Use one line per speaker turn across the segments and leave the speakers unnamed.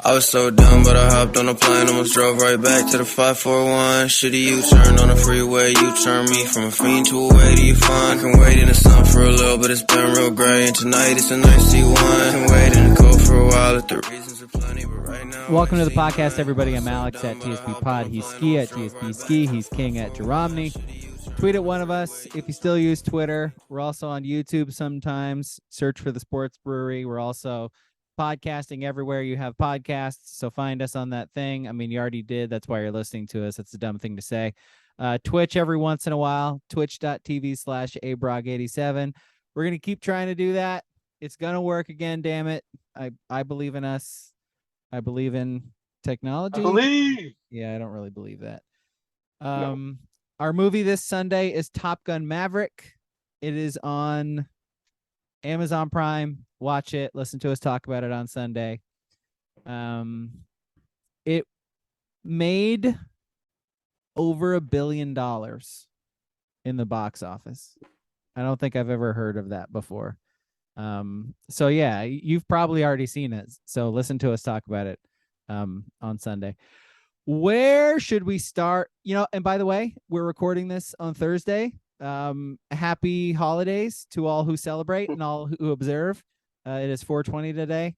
I was so dumb, but I hopped on a plane, almost drove right back to the 541. Shitty U-turn on the freeway, you turn me from a fiend to a way to you fun. I can wait in the sun for a little, but it's been real gray, and tonight it's a nice C1. I can wait in the cold for a while if the reasons are plenty, but right now...
Welcome to the podcast, everybody. I'm Alex at TSP Pod. He's Ski at TSP Ski. He's King at Jeromney. Tweet at one of us if you still use Twitter. We're also on YouTube sometimes. Search for the Sports Brewery. We're also podcasting everywhere you have podcasts, so find us on that thing. I mean, you already did. That's why you're listening to us. That's a dumb thing to say. Twitch every once in a while, twitch.tv/abrog87. We're going to keep trying to do that. It's going to work again, damn it. I believe in us. I believe in technology.
I believe.
Yeah, I don't really believe that.
No.
Our movie this Sunday is Top Gun Maverick. It is on Amazon Prime. Watch it. Listen to us talk about it on Sunday. It made over $1 billion in the box office. I don't think I've ever heard of that before. So yeah, you've probably already seen it. So listen to us talk about it on Sunday. Where should we start? You know, and by the way, we're recording this on Thursday. Happy holidays to all who celebrate and all who observe. It is 420 today.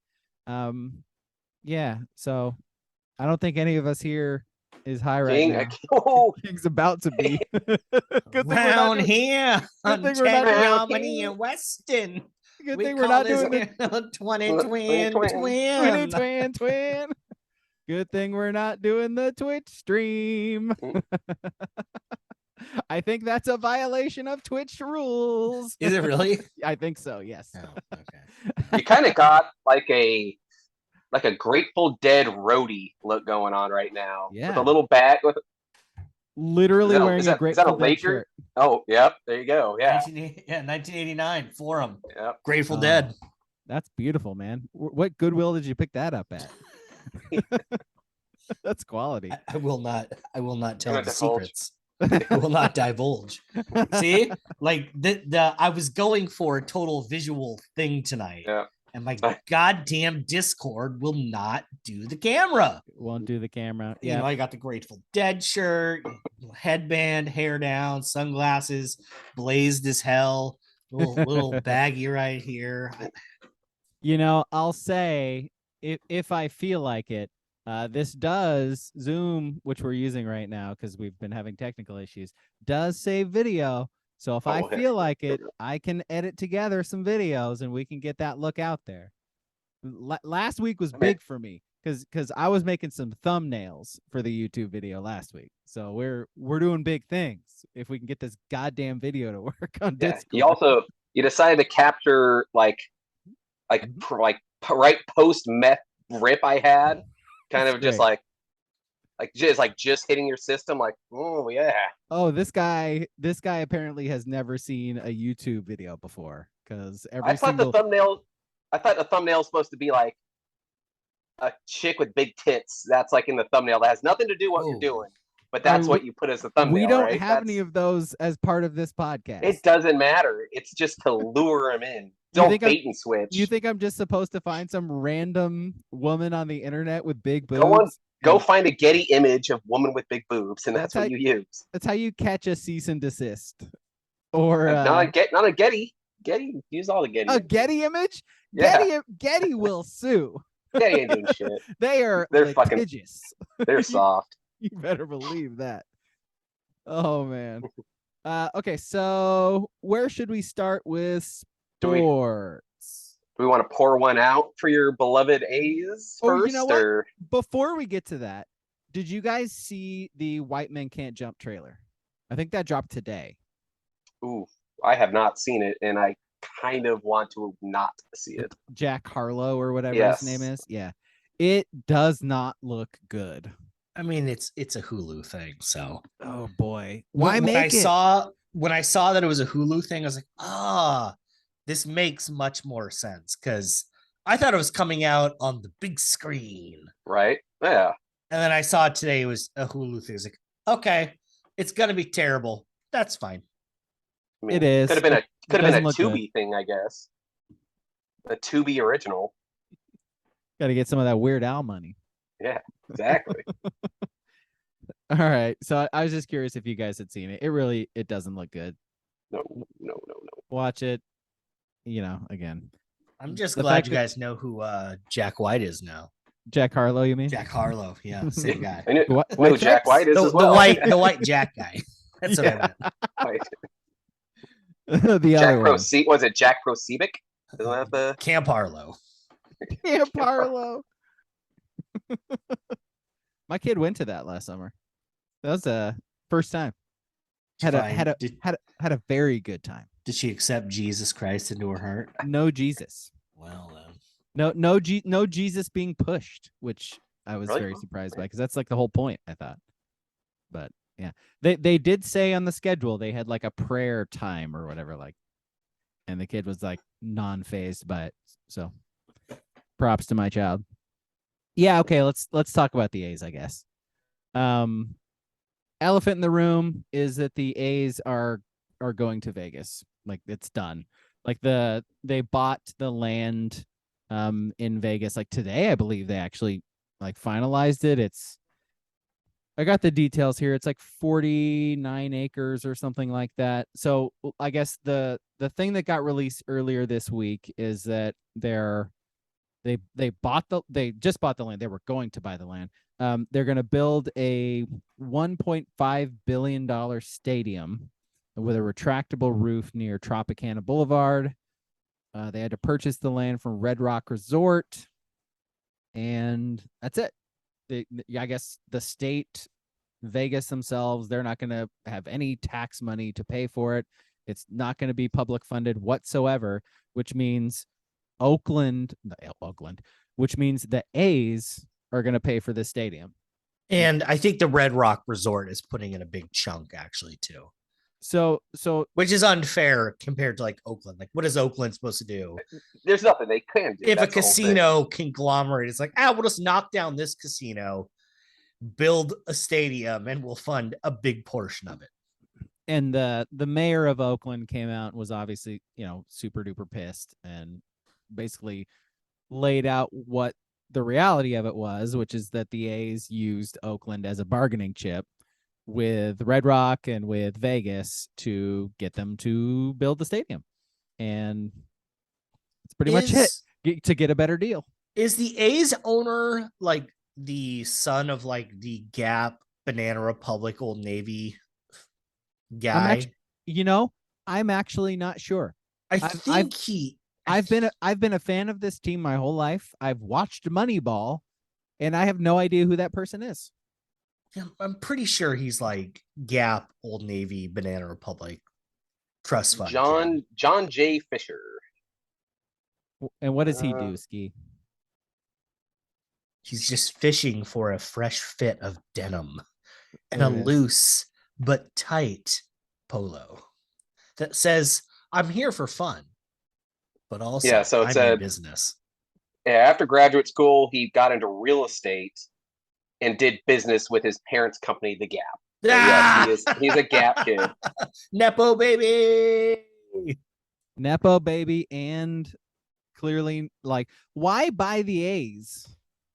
Yeah, so I don't think any of us here is high right now. King's about to be.
Good thing around here on Germany and Weston.
Good thing we're not doing the
twin.
Good thing we're not doing the Twitch stream. I think that's a violation of Twitch rules.
Is it really?
I think so, yes.
Oh, okay.
You kind of got like a Grateful Dead roadie look going on right now.
Yeah.
With a little bag with
literally wearing a Grateful Dead
Laker
shirt.
Oh, yep. There you go. Yeah.
1989 Forum.
Yep.
Grateful Dead.
That's beautiful, man. What Goodwill did you pick that up at? That's quality.
I will not tell the secrets. I will not divulge. See, like I was going for a total visual thing tonight.
Yeah.
And my goddamn Discord will not do the camera.
Won't do the camera. Yeah.
You know, I got the Grateful Dead shirt, headband, hair down, sunglasses, blazed as hell, little baggy right here.
You know, I'll say if I feel like it, this does Zoom, which we're using right now because we've been having technical issues, does save video. So if I feel like it, I can edit together some videos and we can get that look out there. Last week was big for me because I was making some thumbnails for the YouTube video last week. So we're doing big things if we can get this goddamn video to work on Discord.
You decided to capture like right post meth rip I had, kind of just like just hitting your system, like, oh yeah.
Oh, this guy apparently has never seen a YouTube video before because
I thought the thumbnail is supposed to be like a chick with big tits. That's like in the thumbnail. That has nothing to do with what you're doing, but that's what you put as the thumbnail.
We don't have any of those as part of this podcast.
It doesn't matter. It's just to lure them in. Don't bait and switch.
You think I'm just supposed to find some random woman on the internet with big boobs?
Go find a Getty image of woman with big boobs, and that's what you use.
That's how you catch a cease and desist. Or
not a Getty. Getty, use all the Getty.
A Getty image?
Yeah.
Getty will sue.
Getty ain't doing shit.
They're litigious.
They're soft.
You better believe that. Oh man. Okay, so where should we start with sports?
Do we want to pour one out for your beloved A's first?
You know what? Before we get to that, did you guys see the White Men Can't Jump trailer? I think that dropped today.
Ooh, I have not seen it, and I kind of want to not see it.
Jack Harlow or whatever his name is. Yeah. It does not look good.
I mean, it's a Hulu thing, so.
Oh boy.
When I saw that it was a Hulu thing, I was like, this makes much more sense because I thought it was coming out on the big screen.
Right. Yeah.
And then I saw it today. It was a Hulu thing. I was like, okay, it's going to be terrible. That's fine.
I mean, it is.
Could have been a Tubi thing, I guess. A Tubi original.
Got to get some of that Weird Al money.
Yeah, exactly.
All right. So I was just curious if you guys had seen it. It doesn't look good.
No.
Watch it. Again,
I'm just
The
glad
fact
you
that-
guys know who Jack White is now.
Jack Harlow, you mean?
Jack Harlow, yeah, same guy.
I knew,
What-
I knew
White
Jack
Stripes?
White is
The,
as
the
well.
white Jack guy. That's what I meant.
White.
The
Jack
other one.
Was it Jack Prosebic? Isn't that the?
Camp Harlow.
Camp Harlow. My kid went to that last summer. That was a first time. Had a very good time.
Did she accept Jesus Christ into her heart?
No Jesus.
Well, then.
No Jesus being pushed, which I was
Really?
very surprised by because that's like the whole point, I thought. But yeah, they did say on the schedule they had like a prayer time or whatever, like, and the kid was like non-phased by it. So props to my child. Yeah, okay, let's talk about the A's, I guess. Elephant in the room is that the A's are going to Vegas. Like, it's done. Like they bought the land in Vegas like today. I believe they actually like finalized it. I got the details here. It's like 49 acres or something like that. So I guess the thing that got released earlier this week is that they just bought the land. They were going to buy the land. They're going to build a $1.5 billion stadium with a retractable roof near Tropicana Boulevard. They had to purchase the land from Red Rock Resort, and that's it. I guess the state, Vegas themselves, they're not going to have any tax money to pay for it. It's not going to be public funded whatsoever, which means which means the A's are going to pay for this stadium.
And I think the Red Rock Resort is putting in a big chunk actually too.
So
which is unfair compared to like Oakland. Like, what is Oakland supposed to do?
There's nothing they can do.
If
That's
a
the whole thing.
casino conglomerate is like, we'll just knock down this casino, build a stadium, and we'll fund a big portion of it.
And the mayor of Oakland came out and was obviously, super duper pissed and basically laid out what the reality of it was, which is that the A's used Oakland as a bargaining chip with Red Rock and with Vegas to get them to build the stadium. And it's pretty much it to get a better deal.
Is the A's owner like the son of like the Gap, Banana Republic, Old Navy guy?
I'm actually not sure.
I've
been a fan of this team my whole life. I've watched Moneyball, and I have no idea who that person is.
I'm pretty sure he's like Gap, Old Navy, Banana Republic, Trust Fund.
John J. Fisher.
And what does he do, Ski?
He's just fishing for a fresh fit of denim and a loose but tight polo that says, "I'm here for fun, but also
so
I'm in business."
Yeah, after graduate school, he got into real estate and did business with his parents' company, The Gap. So yes, he's a Gap kid.
Nepo baby.
Nepo baby, and clearly, like, why buy the A's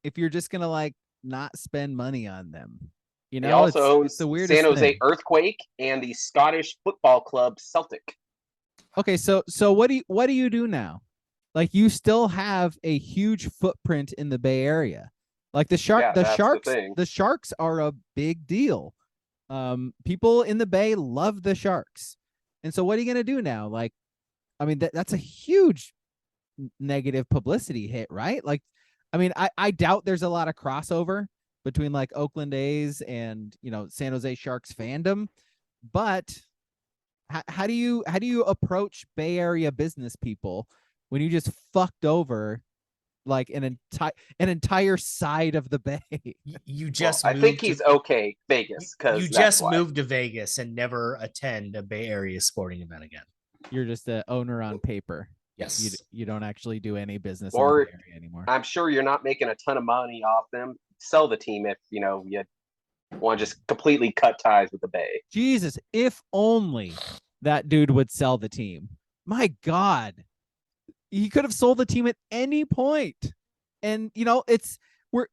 if you're just gonna like not spend money on them?
He also owns
the weirdest
San Jose
thing.
Earthquake and the Scottish football club Celtic.
Okay, so what do you do now? Like, you still have a huge footprint in the Bay Area. Like the Sharks are a big deal. People in the Bay love the Sharks. And so what are you going to do now? Like, I mean, that's a huge negative publicity hit, right? Like, I mean, I doubt there's a lot of crossover between like Oakland A's and, San Jose Sharks fandom, but how do you approach Bay Area business people when you just fucked over like an entire side of the Bay?
I think he's okay, Vegas, because
you just moved to Vegas and never attend a Bay Area sporting event again.
You're just an owner on paper.
Yes.
You don't actually do any business
in the Bay
Area anymore.
I'm sure you're not making a ton of money off them. Sell the team if you want to just completely cut ties with the Bay.
Jesus, if only that dude would sell the team. My God. He could have sold the team at any point. And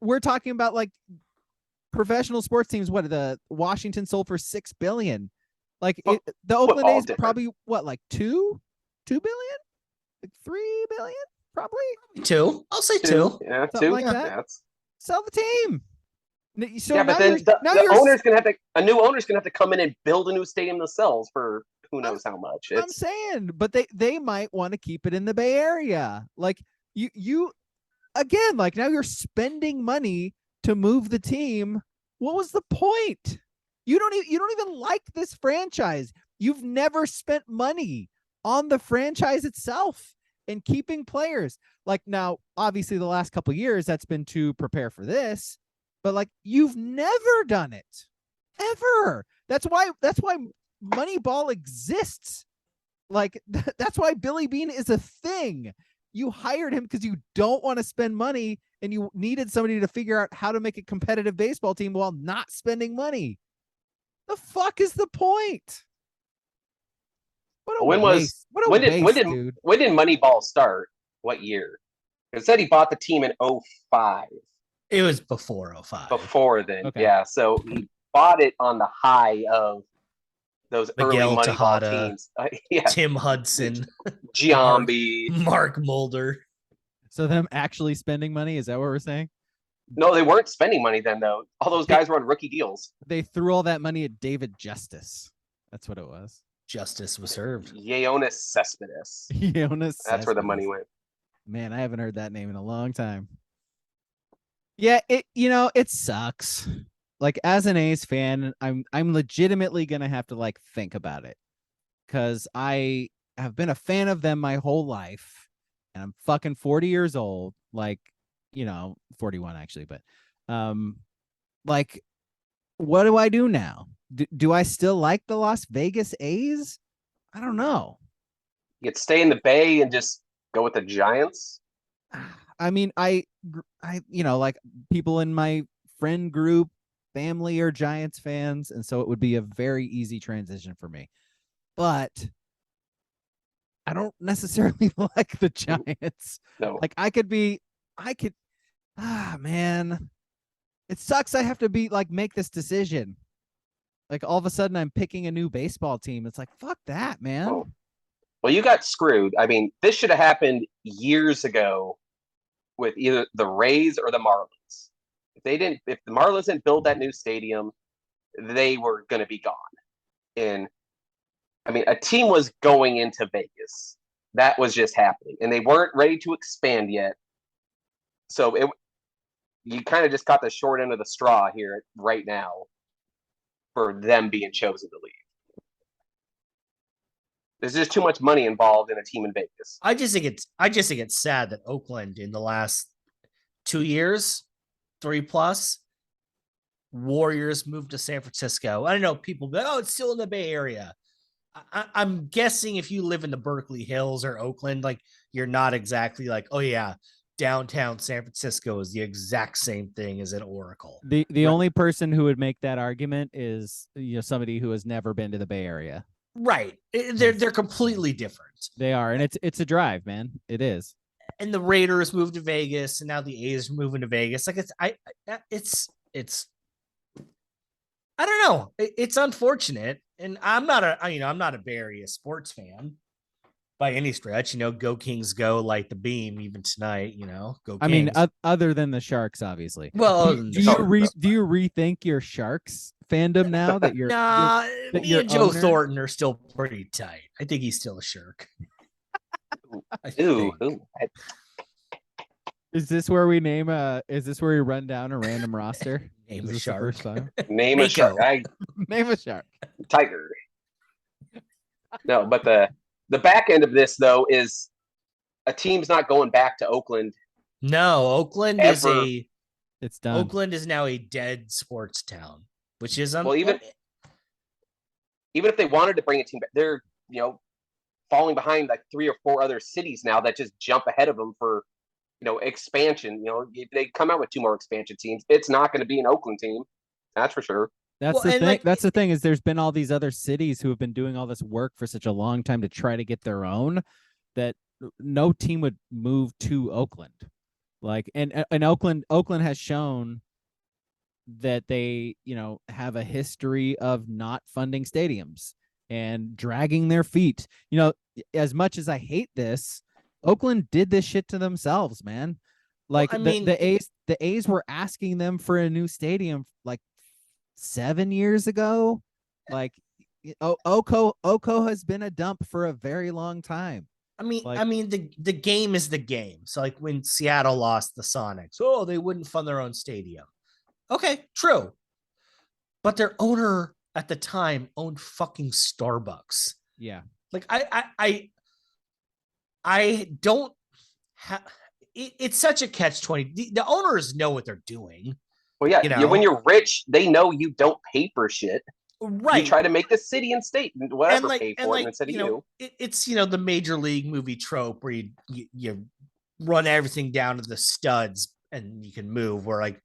we're talking about like professional sports teams. What the Washington sold for $6 billion. Like the Oakland A's probably what, like 2 billion, like 3 billion, probably
2. I'll say 2.
Yeah,
something
2
like that.
That's...
Sell the team. So
yeah, but then the owner's gonna have to. A new owner's gonna have to come in and build a new stadium themselves for who knows how much.
I'm saying, but they might want to keep it in the Bay Area. Like you again, like now you're spending money to move the team. What was the point? You don't even like this franchise. You've never spent money on the franchise itself and keeping players. Like now, obviously the last couple of years that's been to prepare for this, but like you've never done it ever. That's why Moneyball exists. Like that's why Billy Beane is a thing. You hired him because you don't want to spend money and you needed somebody to figure out how to make a competitive baseball team while not spending money. The fuck is the point? What a waste. When did
Moneyball start? What year? It said he bought the team in 2005.
It was before 2005.
Before then,
okay.
Yeah. So he bought it on the high of those
Miguel
early Moneyball
Tejada,
teams. Yeah.
Tim Hudson,
Giambi,
Mark Mulder.
So them actually spending money, is that what we're saying?
No, they weren't spending money then, though. All those guys were on rookie deals.
They threw all that money at David Justice. That's what it was.
Justice was served.
Yoenis Cespedes. That's where the money went.
Man, I haven't heard that name in a long time. Yeah, it sucks. Like as an A's fan, I'm legitimately gonna have to like think about it because I have been a fan of them my whole life, and I'm fucking 40 years old. Like, 41 actually, but like, what do I do now? Do I still like the Las Vegas A's? I don't know.
You could stay in the Bay and just go with the Giants.
I mean, I like people in my friend group, family are Giants fans, and so it would be a very easy transition for me. But I don't necessarily like the Giants.
No.
Like man. It sucks I have to make this decision. Like all of a sudden I'm picking a new baseball team. It's like, fuck that, man.
Oh. Well, you got screwed. I mean, this should have happened years ago with either the Rays or the Marlins. If the Marlins didn't build that new stadium, they were going to be gone. And I mean, a team was going into Vegas. That was just happening, and they weren't ready to expand yet. So you kind of just got the short end of the straw here right now for them being chosen to leave. There's just too much money involved in a team in Vegas.
I just think it's sad that Oakland in the last 2 years, 3+, Warriors moved to San Francisco. I don't know, people go, oh, it's still in the Bay Area. I'm guessing if you live in the Berkeley Hills or Oakland, like you're not exactly like, oh yeah, downtown San Francisco is the exact same thing as an Oracle.
The only person who would make that argument is somebody who has never been to the Bay Area.
Right. They're completely different.
They are, and it's a drive, man. It is.
And the Raiders moved to Vegas, and now the A's are moving to Vegas. Like it's I don't know. It's unfortunate, and I'm not a Bay Area sports fan by any stretch. Go Kings, go, like the beam. Even tonight, go Kings.
I mean, other than the Sharks, obviously.
Well,
do you rethink your Sharks fandom now that you're?
Me and Joe Thornton are still pretty tight. I think he's still a Shark.
Is this where we name is this where we run down a random roster?
Name a Shark.
Name a Shark.
Name a Shark.
Tiger. No, but the back end of this though is a team's not going back to Oakland.
No, Oakland
it's done.
Oakland is now a dead sports town, which is
well, even if they wanted to bring a team back, they're falling behind like 3 or 4 other cities now that just jump ahead of them for expansion. If they come out with 2 more expansion teams, it's not going to be an Oakland team. That's for sure.
That's the thing. That's the thing is there's been all these other cities who have been doing all this work for such a long time to try to get their own that no team would move to Oakland. Like, and Oakland has shown that they, have a history of not funding stadiums and dragging their feet. As much as I hate this, Oakland did this shit to themselves, man. Like, the A's were asking them for a new stadium like 7 years ago. Like, Oko has been a dump for a very long time.
The game is the game. So like when Seattle lost the Sonics, they wouldn't fund their own stadium. Okay, true. But their owner at the time owned fucking Starbucks.
Yeah.
Like I don't have it's such a catch-20. The owners know what they're doing.
Well, yeah, when you're rich, they know you don't pay for shit.
Right.
You try to make the city and state whatever pay for it instead of you.
It's the major league movie trope where you run everything down to the studs and you can move. Where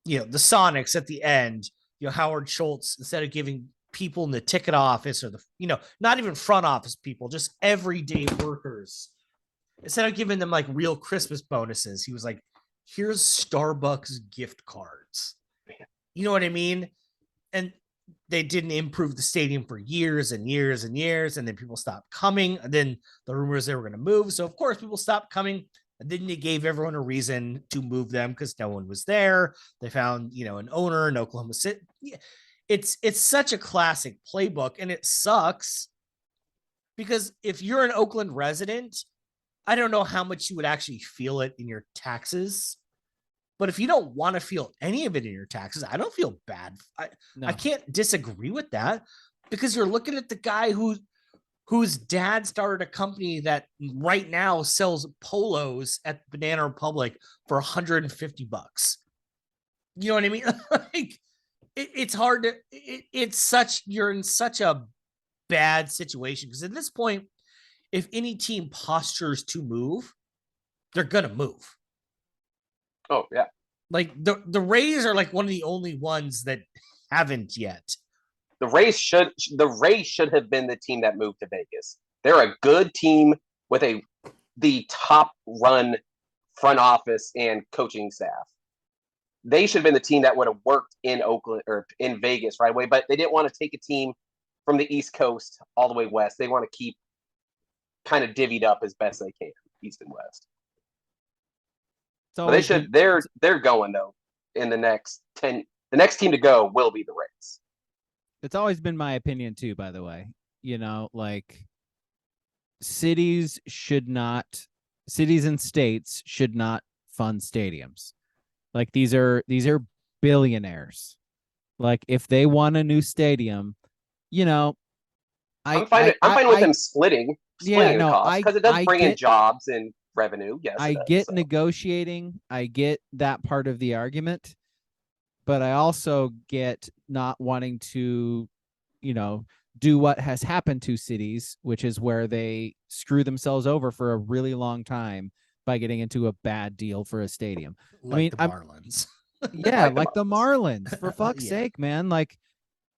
the Sonics at the end, Howard Schultz, instead of giving people in the ticket office or not even front office people, just everyday workers, instead of giving them like real Christmas bonuses, he was like, here's Starbucks gift cards. You know what I mean? And they didn't improve the stadium for years and years and years. And then people stopped coming. And then the rumors they were going to move. So of course people stopped coming. And then they gave everyone a reason to move them because no one was there. They found, an owner in Oklahoma City. It's such a classic playbook, and it sucks because if you're an Oakland resident, I don't know how much you would actually feel it in your taxes. But if you don't want to feel any of it in your taxes, I don't feel bad. I can't disagree with that because you're looking at the guy whose dad started a company that right now sells polos at Banana Republic for $150. You know what I mean? Like it's hard to, you're in such a bad situation because at this point, if any team postures to move, they're going to move.
Oh, yeah.
Like the Rays are like one of the only ones that haven't yet.
The Rays should have been the team that moved to Vegas. They're a good team with the top run front office and coaching staff. They should have been the team that would have worked in Oakland or in Vegas right away, but they didn't want to take a team from the East Coast all the way west. They want to keep kind of divvied up as best they can, East and West. But they're going though in the next 10. The next team to go will be the Rays.
It's always been my opinion too, by the way. Like cities and states should not fund stadiums. Like these are billionaires. Like if they want a new stadium,
I'm fine with them splitting the cost because it does bring in jobs and revenue. Yes,
I get negotiating. I get that part of the argument, but I also get not wanting to, do what has happened to cities, which is where they screw themselves over for a really long time by getting into a bad deal for a stadium.
Like the Marlins.
Yeah, like the Marlins, for fuck's sake, man. Like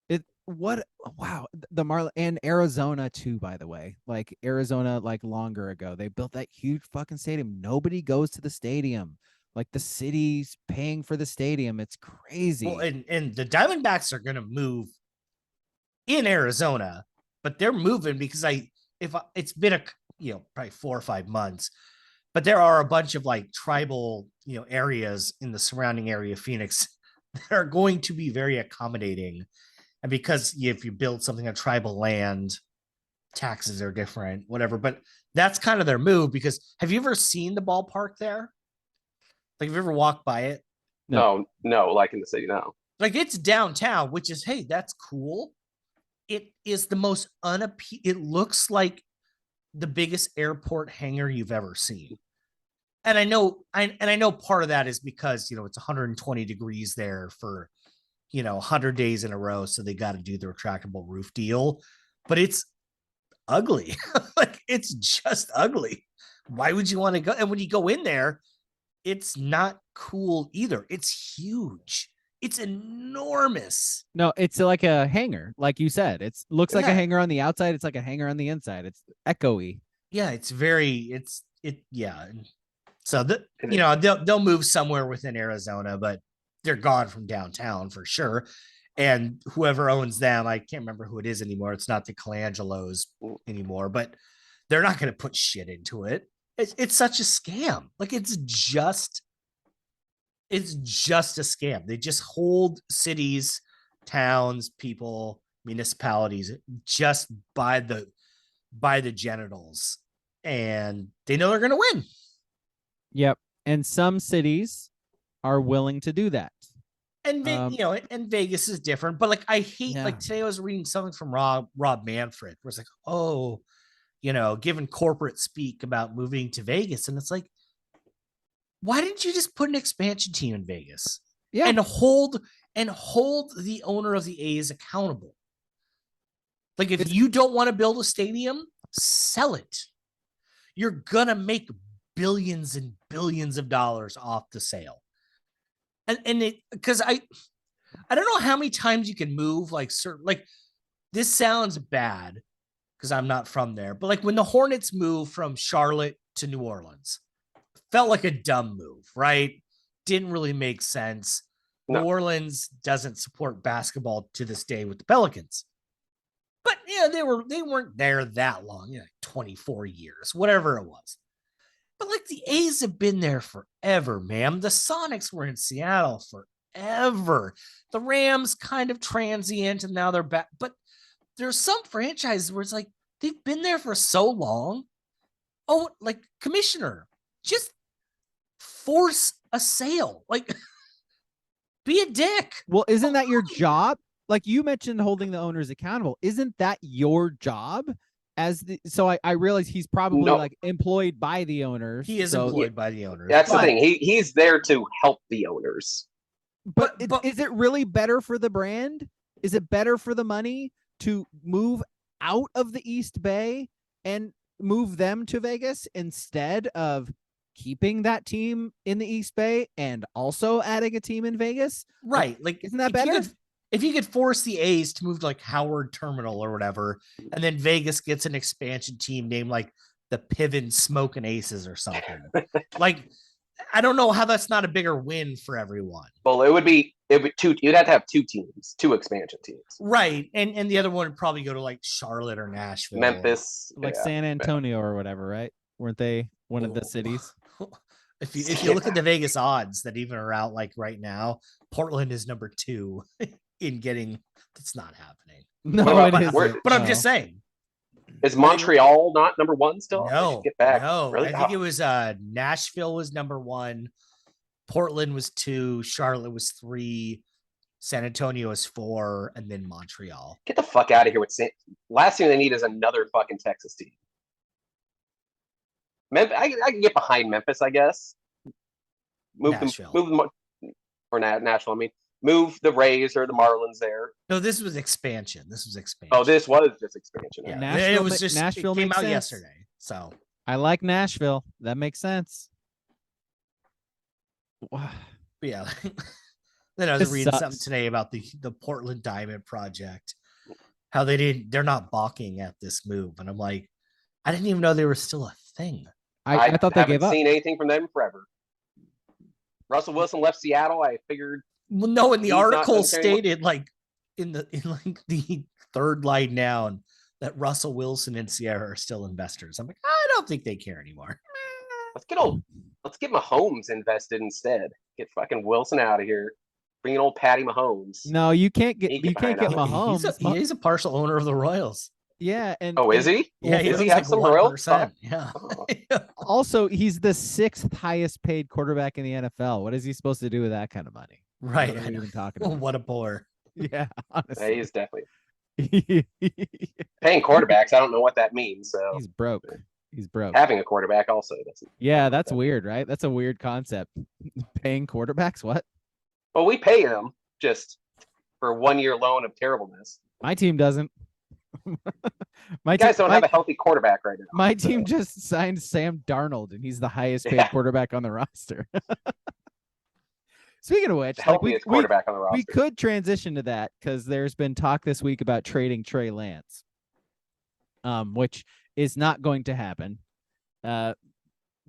the Marlins and Arizona too, by the way. Like Arizona, like longer ago, they built that huge fucking stadium. Nobody goes to the stadium. Like the city's paying for the stadium. It's crazy.
Well, and the Diamondbacks are gonna move in Arizona, but they're moving because it's been probably 4 or 5 months, but there are a bunch of like tribal areas in the surrounding area of Phoenix that are going to be very accommodating. And because if you build something on tribal land, taxes are different, whatever. But that's kind of their move because have you ever seen the ballpark there? Like, have you ever walked by it?
No, like in the city, no.
Like it's downtown, which is, hey, that's cool. It is the most it looks like the biggest airport hangar you've ever seen. And I know part of that is because, it's 120 degrees there for 100 days in a row. So they got to do the retractable roof deal, but it's ugly. Like it's just ugly. Why would you want to go? And when you go in there, it's not cool either. It's huge. It's enormous.
No, it's like a hangar. Like you said, it looks like a hangar on the outside. It's like a hangar on the inside. It's echoey.
Yeah. So they'll move somewhere within Arizona, but they're gone from downtown for sure. And whoever owns them, I can't remember who it is anymore. It's not the Colangelos anymore, but they're not going to put shit into it. It's such a scam. Like it's just a scam. They just hold cities, towns, people, municipalities just by the genitals, and they know they're going to win.
Yep. And some cities are willing to do that.
And and Vegas is different, but like I hate like today I was reading something from Rob Manfred where it's like, oh, given corporate speak about moving to Vegas, and it's like, why didn't you just put an expansion team in Vegas?
Yeah.
And hold the owner of the A's accountable. Like if you don't want to build a stadium, sell it. You're gonna make billions and billions of dollars off the sale. And it, because I don't know how many times you can move like certain, like this sounds bad because I'm not from there, but like when the Hornets moved from Charlotte to New Orleans, felt like a dumb move, right? Didn't really make sense. No. New Orleans doesn't support basketball to this day with the Pelicans, but they weren't there that long, 24 years, whatever it was. But like the A's have been there forever, man. The Sonics were in Seattle forever. The Rams kind of transient and now they're back. But there's some franchises where it's like they've been there for so long. Oh, like commissioner, just force a sale. Like be a dick.
Well, isn't that your job? Like you mentioned holding the owners accountable. Isn't that your job? So I realize he's probably like employed by the owners.
He is employed by the owners.
That's the thing. He's there to help the owners.
But is it really better for the brand? Is it better for the money to move out of the East Bay and move them to Vegas instead of keeping that team in the East Bay and also adding a team in Vegas?
Right. Like,
isn't that better?
If you could force the A's to move to like Howard Terminal or whatever, and then Vegas gets an expansion team named like the Piven Smoking Aces or something, like I don't know how that's not a bigger win for everyone.
Well, it would be two. You'd have to have two teams, two expansion teams,
right? And the other one would probably go to like Charlotte or Nashville,
Memphis,
like San Antonio or whatever, right? Weren't they one of the cities?
If you look at the Vegas odds that even are out like right now, Portland is number 2. In getting, that's not happening.
No, it isn't.
But I'm just saying.
Is Montreal not number 1 still?
No,
get back.
No. Really? I think it was Nashville was number 1, Portland was 2, Charlotte was 3, San Antonio was 4, and then Montreal.
Get the fuck out of here with last thing they need is another fucking Texas team. Memphis, I can get behind Memphis, I guess. Move them, or Nashville. I mean. Move the Rays or the Marlins there.
No, this was expansion.
Oh, this was just expansion.
Yeah, Nashville, it was just Nashville. It came out yesterday, so
I like Nashville. That makes sense.
Yeah. Then I was reading something today about the Portland Diamond Project, how they're not balking at this move, and I'm like, I didn't even know they were still a thing.
I thought they gave up.
I haven't seen anything from them forever. Russell Wilson left Seattle. I figured.
Well, no, in the article stated like in the third line down that Russell Wilson and Sierra are still investors. I'm like, I don't think they care anymore.
Let's get Mahomes invested instead. Get fucking Wilson out of here. Bring in old Patty Mahomes.
No, you can't get Mahomes.
He's a partial owner of the Royals.
Yeah, and
is he?
Yeah,
does he have some Royals?
Yeah.
Also, he's the 6th highest paid quarterback in the NFL. What is he supposed to do with that kind of money?
Right.
What are we even talking about?
What a bore.
Yeah, honestly.
Yeah, he's definitely paying quarterbacks. I don't know what that means. So
he's broke.
Having a quarterback also doesn't.
Yeah, that's weird, right? That's a weird concept. Paying quarterbacks? What?
Well, we pay them just for a 1-year loan of terribleness.
My team doesn't.
You guys don't have a healthy quarterback right now.
My team just signed Sam Darnold, and he's the highest paid quarterback on the roster. Speaking of which,
quarterback on the roster.
We could transition to that because there's been talk this week about trading Trey Lance, which is not going to happen.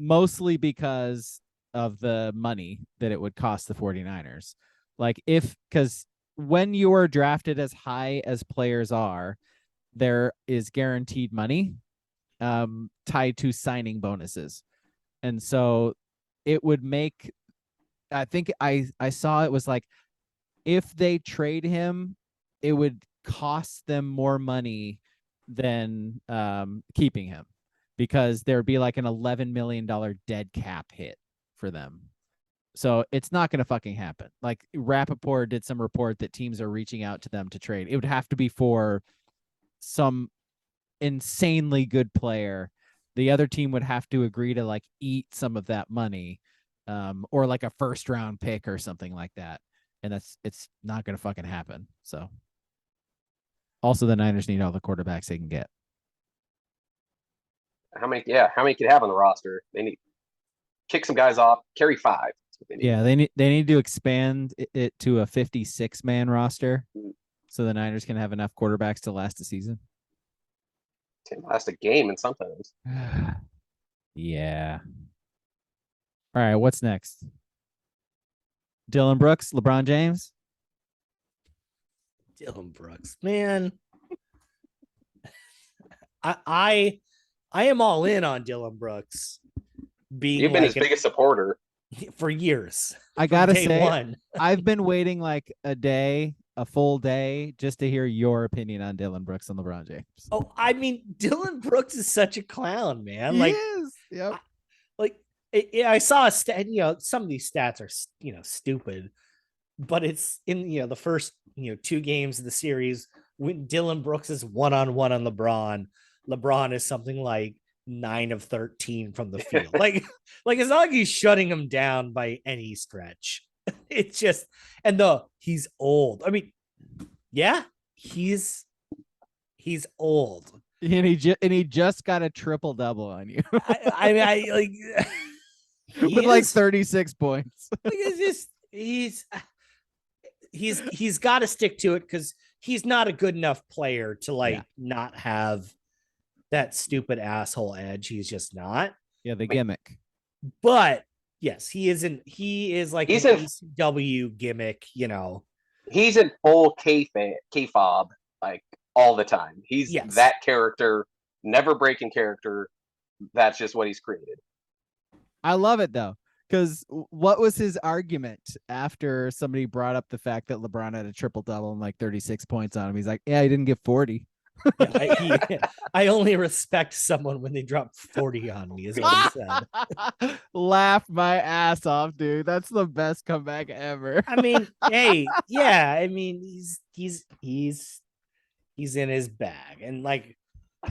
mostly because of the money that it would cost the 49ers. Like because when you are drafted as high as players are, there is guaranteed money tied to signing bonuses. And so it would make, I think I saw it was like, if they trade him, it would cost them more money than keeping him, because there'd be like an $11 million dead cap hit for them. So it's not going to fucking happen. Like Rappaport did some report that teams are reaching out to them to trade. It would have to be for some insanely good player. The other team would have to agree to like eat some of that money, or like a first round pick or something like that. And it's not going to fucking happen. So also the Niners need all the quarterbacks they can get.
How many could you have on the roster? They need kick some guys off, carry 5. That's what they need.
Yeah, they need to expand it to a 56-man roster so the Niners can have enough quarterbacks to last a season.
To last a game and sometimes.
Yeah. All right, what's next? Dillon Brooks, LeBron James?
Dillon Brooks, man. I am all in on Dillon Brooks being
You've been
like
his biggest supporter
for years.
I gotta
day
say,
one.
I've been waiting like a full day, just to hear your opinion on Dillon Brooks and LeBron James.
Oh, I mean, Dillon Brooks is such a clown, man.
He
Like,
is. Yep.
I saw a stat. Some of these stats are stupid, but it's in the first 2 games of the series when Dillon Brooks is 1-on-1 on LeBron. LeBron is something like 9 of 13 from the field. like it's not like he's shutting him down by any stretch. It's just, and he's old. I mean, yeah, he's old.
And he just got a triple double on you.
I mean, like
with like 36 points.
Like, it's just he's got to stick to it because he's not a good enough player to not have that stupid asshole edge. He's just not.
Yeah, the gimmick.
But yes, he isn't. He is like an ECW gimmick.
He's in full K-fob like all the time. He's that character, never breaking character. That's just what he's created.
I love it though, because what was his argument after somebody brought up the fact that LeBron had a triple double and like 36 points on him? He's like, yeah, he didn't get 40.
I only respect someone when they drop 40 on me, is what he said.
Laugh my ass off, dude. That's the best comeback ever.
I mean, hey, yeah, I mean, he's in his bag, and like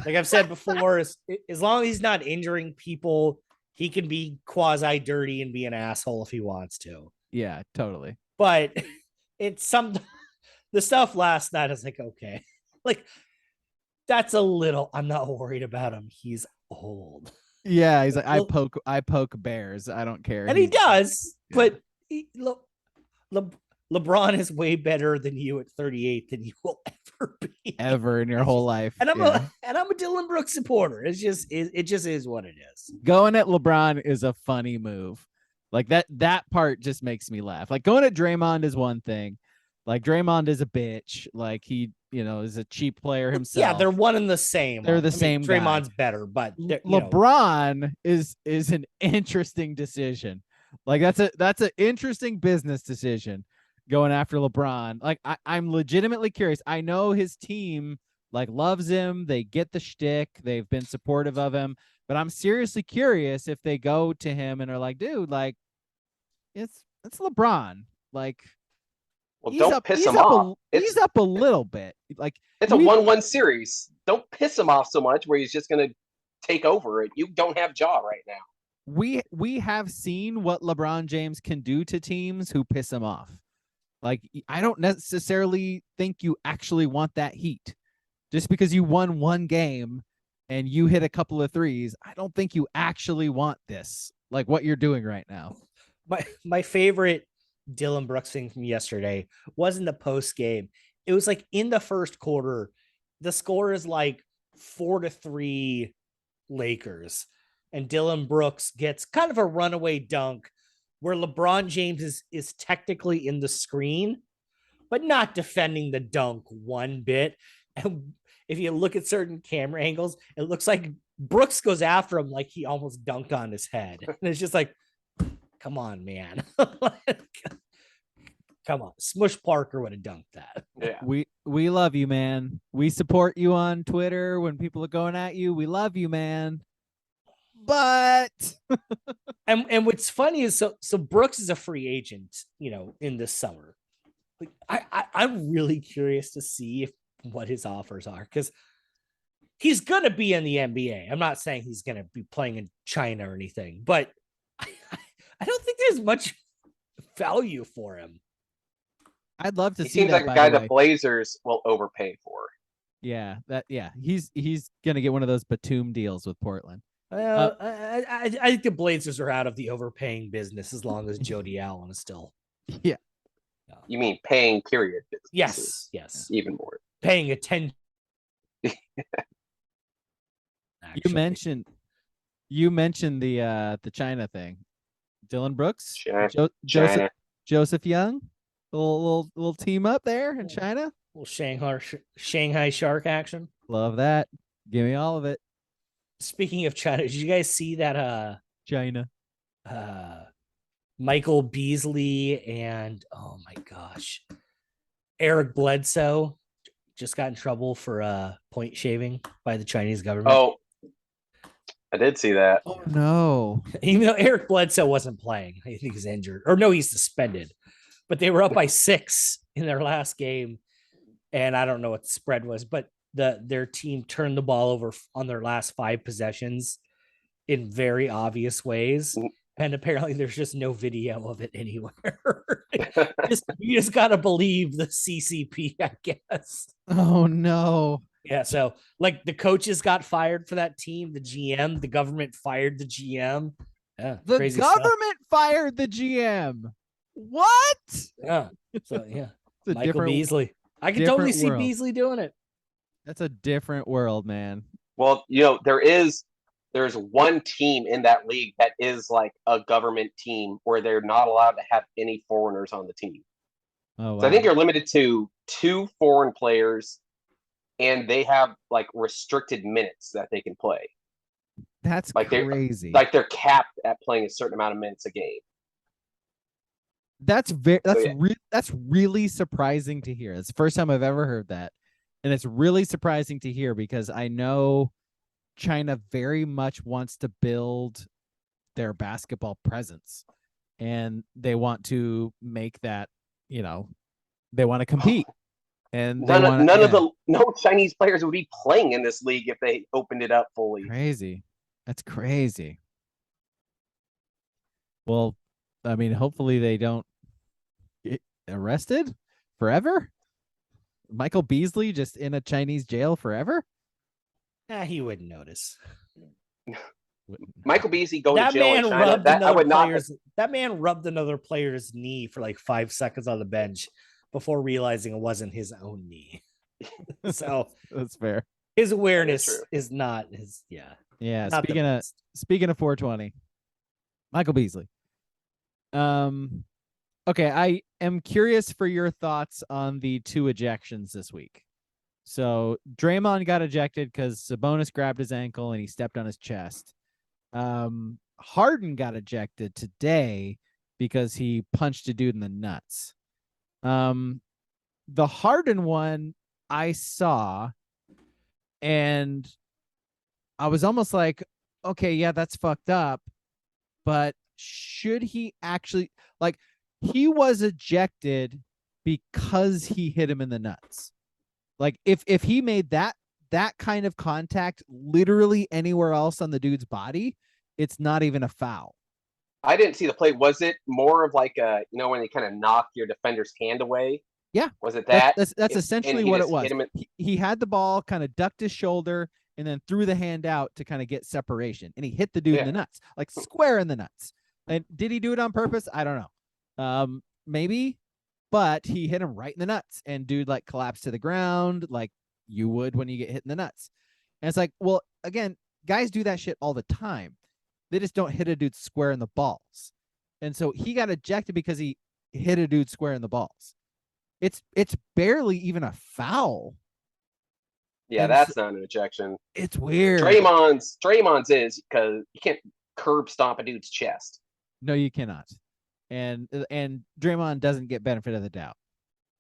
I've said before, as long as he's not injuring people, he can be quasi dirty and be an asshole if he wants to.
Yeah, totally.
But it's the stuff last night is like, okay, like that's a little, I'm not worried about him. He's old.
Yeah. He's like, I poke bears. I don't care.
And he does, but LeBron is way better than you at 38 than you will ever be
ever in your whole life.
And I'm a Dillon Brooks supporter. It just is what it is.
Going at LeBron is a funny move. Like that part just makes me laugh. Like going at Draymond is one thing. Like Draymond is a bitch. Like he, is a cheap player himself.
Yeah, they're one and the same.
They're the same.
Draymond's
guy.
better, but
LeBron is an interesting decision. Like that's an interesting business decision. Going after LeBron. Like I'm legitimately curious. I know his team like loves him. They get the shtick. They've been supportive of him. But I'm seriously curious if they go to him and are like, dude, like it's LeBron. Like,
well, don't piss him off.
He's up a little bit. Like
it's a 1-1 series. Don't piss him off so much where he's just gonna take over it. You don't have jaw right now.
We have seen what LeBron James can do to teams who piss him off. Like, I don't necessarily think you actually want that heat. Just because you won one game and you hit a couple of threes, I don't think you actually want this, like what you're doing right now.
My favorite Dillon Brooks thing from yesterday wasn't the post game. It was like in the first quarter, the score is like 4-3 Lakers. and Dillon Brooks gets kind of a runaway dunk where LeBron James is technically in the screen, but not defending the dunk one bit. And if you look at certain camera angles, it looks like Brooks goes after him like he almost dunked on his head. And it's just like, come on, man. Come on. Smush Parker would have dunked that.
Yeah.
We love you, man. We support you on Twitter when people are going at you. We love you, man. But
and what's funny is so Brooks is a free agent, in this summer. Like I'm really curious to see what his offers are, because he's gonna be in the NBA. I'm not saying he's gonna be playing in China or anything, but I don't think there's much value for him.
I'd love to
He
see
seems
that.
like a guy the Blazers will overpay for.
Yeah, he's gonna get one of those Batum deals with Portland.
I think the Blazers are out of the overpaying business as long as Jody Allen is still.
Yeah.
You mean paying period?
Yes.
Even more.
Paying attention.
You mentioned the China thing. Dillon Brooks,
China.
Joseph Young, little team up there in China.
Little Shanghai Shark action.
Love that. Give me all of it.
Speaking of China, did you guys see that
China?
Michael Beasley and oh my gosh, Eric Bledsoe just got in trouble for point shaving by the Chinese government.
Oh, I did see that.
Oh no!
Even though Eric Bledsoe wasn't playing, I think he's injured, or no, he's suspended. But they were up by 6 in their last game, and I don't know what the spread was, but their team turned the ball over on their last 5 possessions in very obvious ways. And apparently there's just no video of it anywhere. You just got to believe the CCP, I guess.
Oh no.
Yeah. So like the coaches got fired for that team, the GM, the government fired the GM. Yeah,
the
crazy
government
stuff.
fired the GM. What?
Yeah. So yeah.
It's
Michael Beasley. I can totally see Beasley doing it.
That's a different world, man.
Well, there's one team in that league that is like a government team where they're not allowed to have any foreigners on the team.
Oh, wow.
So I think you're limited to 2 foreign players, and they have like restricted minutes that they can play.
That's
like
crazy.
They're capped at playing a certain amount of minutes a game.
That's really surprising to hear. It's the first time I've ever heard that. And it's really surprising to hear because I know China very much wants to build their basketball presence, and they want to make that, they want to compete. And
no Chinese players would be playing in this league if they opened it up fully.
Crazy. That's crazy. Well, I mean, hopefully they don't get arrested forever. Michael Beasley just in a Chinese jail forever?
He wouldn't notice.
Michael Beasley going to jail in China.
That man rubbed another player's knee for like 5 seconds on the bench before realizing it wasn't his own knee. So
that's fair.
His awareness is not his. Yeah.
Yeah. Speaking of 420, Michael Beasley. Okay, I am curious for your thoughts on the 2 ejections this week. So Draymond got ejected because Sabonis grabbed his ankle and he stepped on his chest. Harden got ejected today because he punched a dude in the nuts. The Harden one I saw, and I was almost like, okay, yeah, that's fucked up, but should he actually, like, he was ejected because he hit him in the nuts. Like if he made that kind of contact literally anywhere else on the dude's body, it's not even a foul.
I didn't see the play. Was it more of like when they kind of knock your defender's hand away?
Yeah.
Was it that?
That's essentially what it was. He had the ball, kind of ducked his shoulder, and then threw the hand out to kind of get separation. And he hit the dude in the nuts, like square in the nuts. And did he do it on purpose? I don't know. Maybe, but he hit him right in the nuts, and dude like collapsed to the ground like you would when you get hit in the nuts. And it's like, well, again, guys do that shit all the time. They just don't hit a dude square in the balls. And so he got ejected because he hit a dude square in the balls. It's barely even a foul.
Yeah,
And
that's not an ejection.
It's weird.
Draymond's is because you can't curb stomp a dude's chest.
No, you cannot. And Draymond doesn't get benefit of the doubt.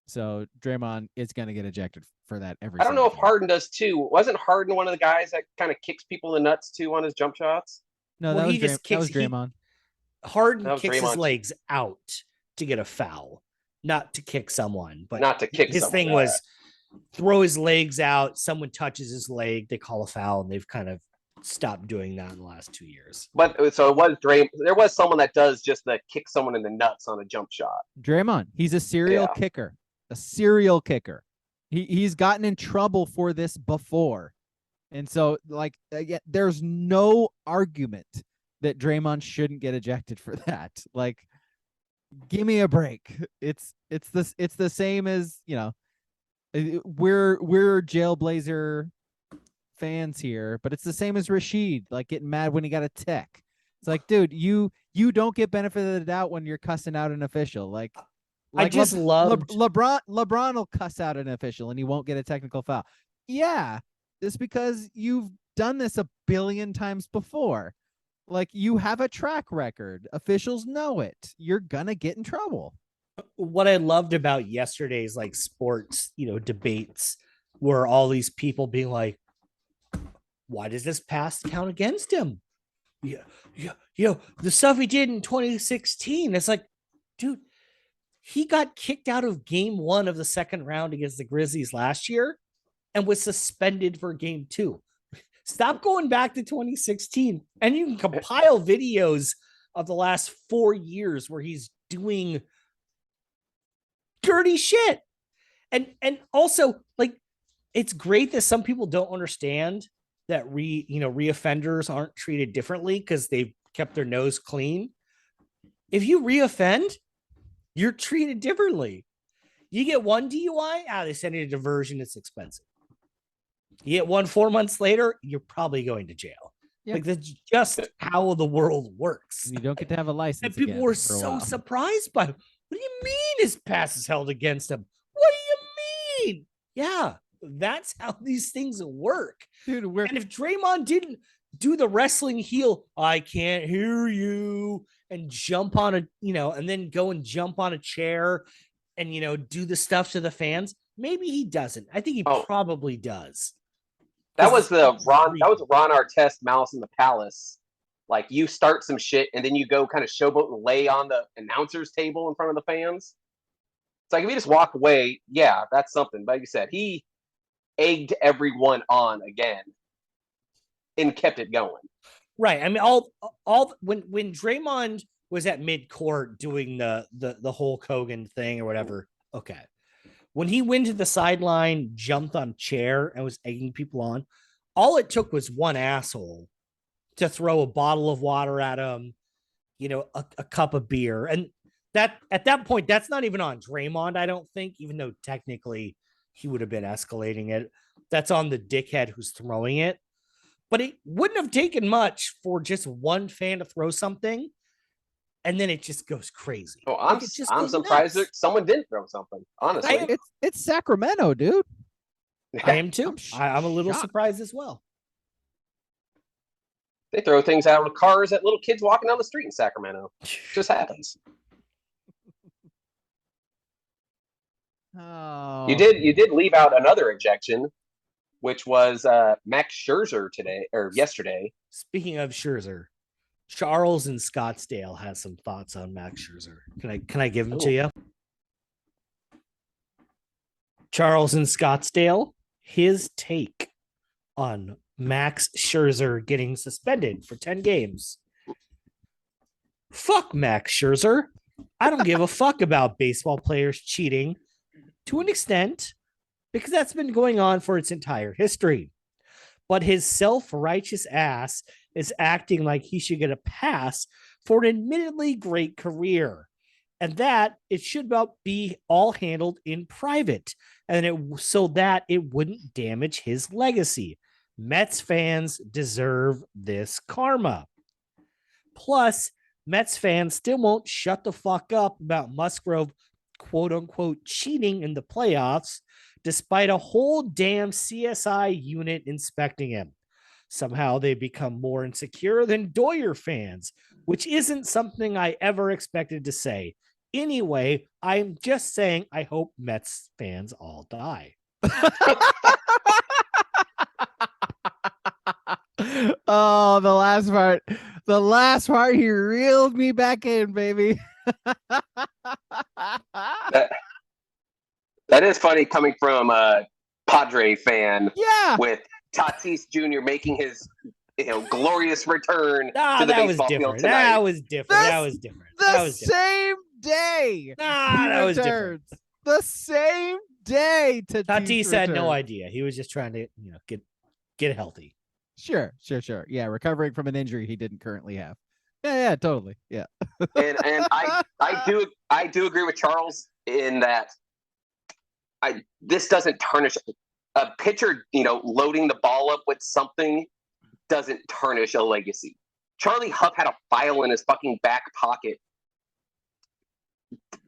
So Draymond is going to get ejected for that every.
I don't know if
game.
Harden does too. Wasn't Harden one of the guys that kind of kicks people in the nuts too on his jump shots?
No,
Well,
that was Draymond.
Harden
That was
kicks his
Draymond.
legs out to get a foul, not to kick someone. But
Not to kick
his
someone,
thing
yeah.
was throw his legs out. Someone touches his leg, they call a foul, and they've kind of stopped doing that in the last 2 years.
But so it was Draymond. There was someone that does just the kick someone in the nuts on a jump shot.
Draymond, he's a serial kicker. A serial kicker. He's gotten in trouble for this before. And so, like, again, there's no argument that Draymond shouldn't get ejected for that. Like, give me a break. It's the same as, you know, we're Jailblazer fans here, but it's the same as Rashid, like getting mad when he got a tech. It's like, dude, you don't get benefit of the doubt when you're cussing out an official. Like
I just loved
LeBron will cuss out an official and he won't get a technical foul. Yeah, it's because you've done this a billion times before. Like, you have a track record. Officials know it. You're gonna get in trouble.
what I loved about yesterday's like sports, debates were all these people being like, why does this pass count against him? Yeah, the stuff he did in 2016. It's like, dude, he got kicked out of game 1 of the second round against the Grizzlies last year and was suspended for game 2. Stop going back to 2016, and you can compile videos of the last 4 years where he's doing dirty shit. And also, like, it's great that some people don't understand that reoffenders aren't treated differently because they've kept their nose clean. If you reoffend, you're treated differently. You get one DUI, they send you a diversion, it's expensive. You get one 4 months later, you're probably going to jail. Yeah. Like, that's just how the world works.
You don't get to have a license.
And people were so surprised by, what do you mean his pass is held against him? What do you mean? Yeah, that's how these things work.
Dude,
and if Draymond didn't do the wrestling heel, I can't hear you, and jump on and then go and jump on a chair and, do the stuff to the fans, maybe he doesn't. I think he probably does.
That was Ron Artest Malice in the Palace. Like, you start some shit and then you go kind of showboat and lay on the announcer's table in front of the fans. It's like, if you just walk away, yeah, that's something. But like you said, he egged everyone on again and kept it going.
Right. I mean, when Draymond was at midcourt doing the Hulk Hogan thing or whatever, okay. When he went to the sideline, jumped on a chair, and was egging people on, all it took was one asshole to throw a bottle of water at him, a cup of beer. And that at that point, that's not even on Draymond, I don't think, even though technically he would have been escalating it. That's on the dickhead who's throwing it. But it wouldn't have taken much for just one fan to throw something, and then it just goes crazy.
Oh, I'm surprised that someone didn't throw something, honestly.
It's Sacramento, dude.
I am too. I'm a little surprised as well.
They throw things out of cars at little kids walking down the street in Sacramento. It just happens.
Oh.
You did leave out another ejection, which was Max Scherzer yesterday.
Speaking of Scherzer, Charles in Scottsdale has some thoughts on Max Scherzer. Can I give them to you? Charles in Scottsdale, his take on Max Scherzer getting suspended for 10 games. Fuck Max Scherzer. I don't give a fuck about baseball players cheating to an extent, because that's been going on for its entire history. But his self-righteous ass is acting like he should get a pass for an admittedly great career, and that it should be all handled in private, and so that it wouldn't damage his legacy. Mets fans deserve this karma. Plus, Mets fans still won't shut the fuck up about Musgrove, quote unquote, cheating in the playoffs, despite a whole damn CSI unit inspecting him. Somehow they become more insecure than Doyer fans, which isn't something I ever expected to say. Anyway, I'm just saying I hope Mets fans all die.
Oh, the last part. The last part, he reeled me back in, baby.
That is funny coming from a Padre fan
Yeah.
with Tatis Jr. making his glorious return to the
that was
baseball field
different.
tonight.
That was different. That was different.
The
That was different.
same day. He
that was different.
returns. The same day.
Tatis had no
returns.
idea. He was just trying to, get healthy.
Sure. Yeah, recovering from an injury he didn't currently have. Yeah, totally. Yeah.
and I do agree with Charles in that this doesn't tarnish a pitcher, loading the ball up with something doesn't tarnish a legacy. Charlie Huff had a file in his fucking back pocket.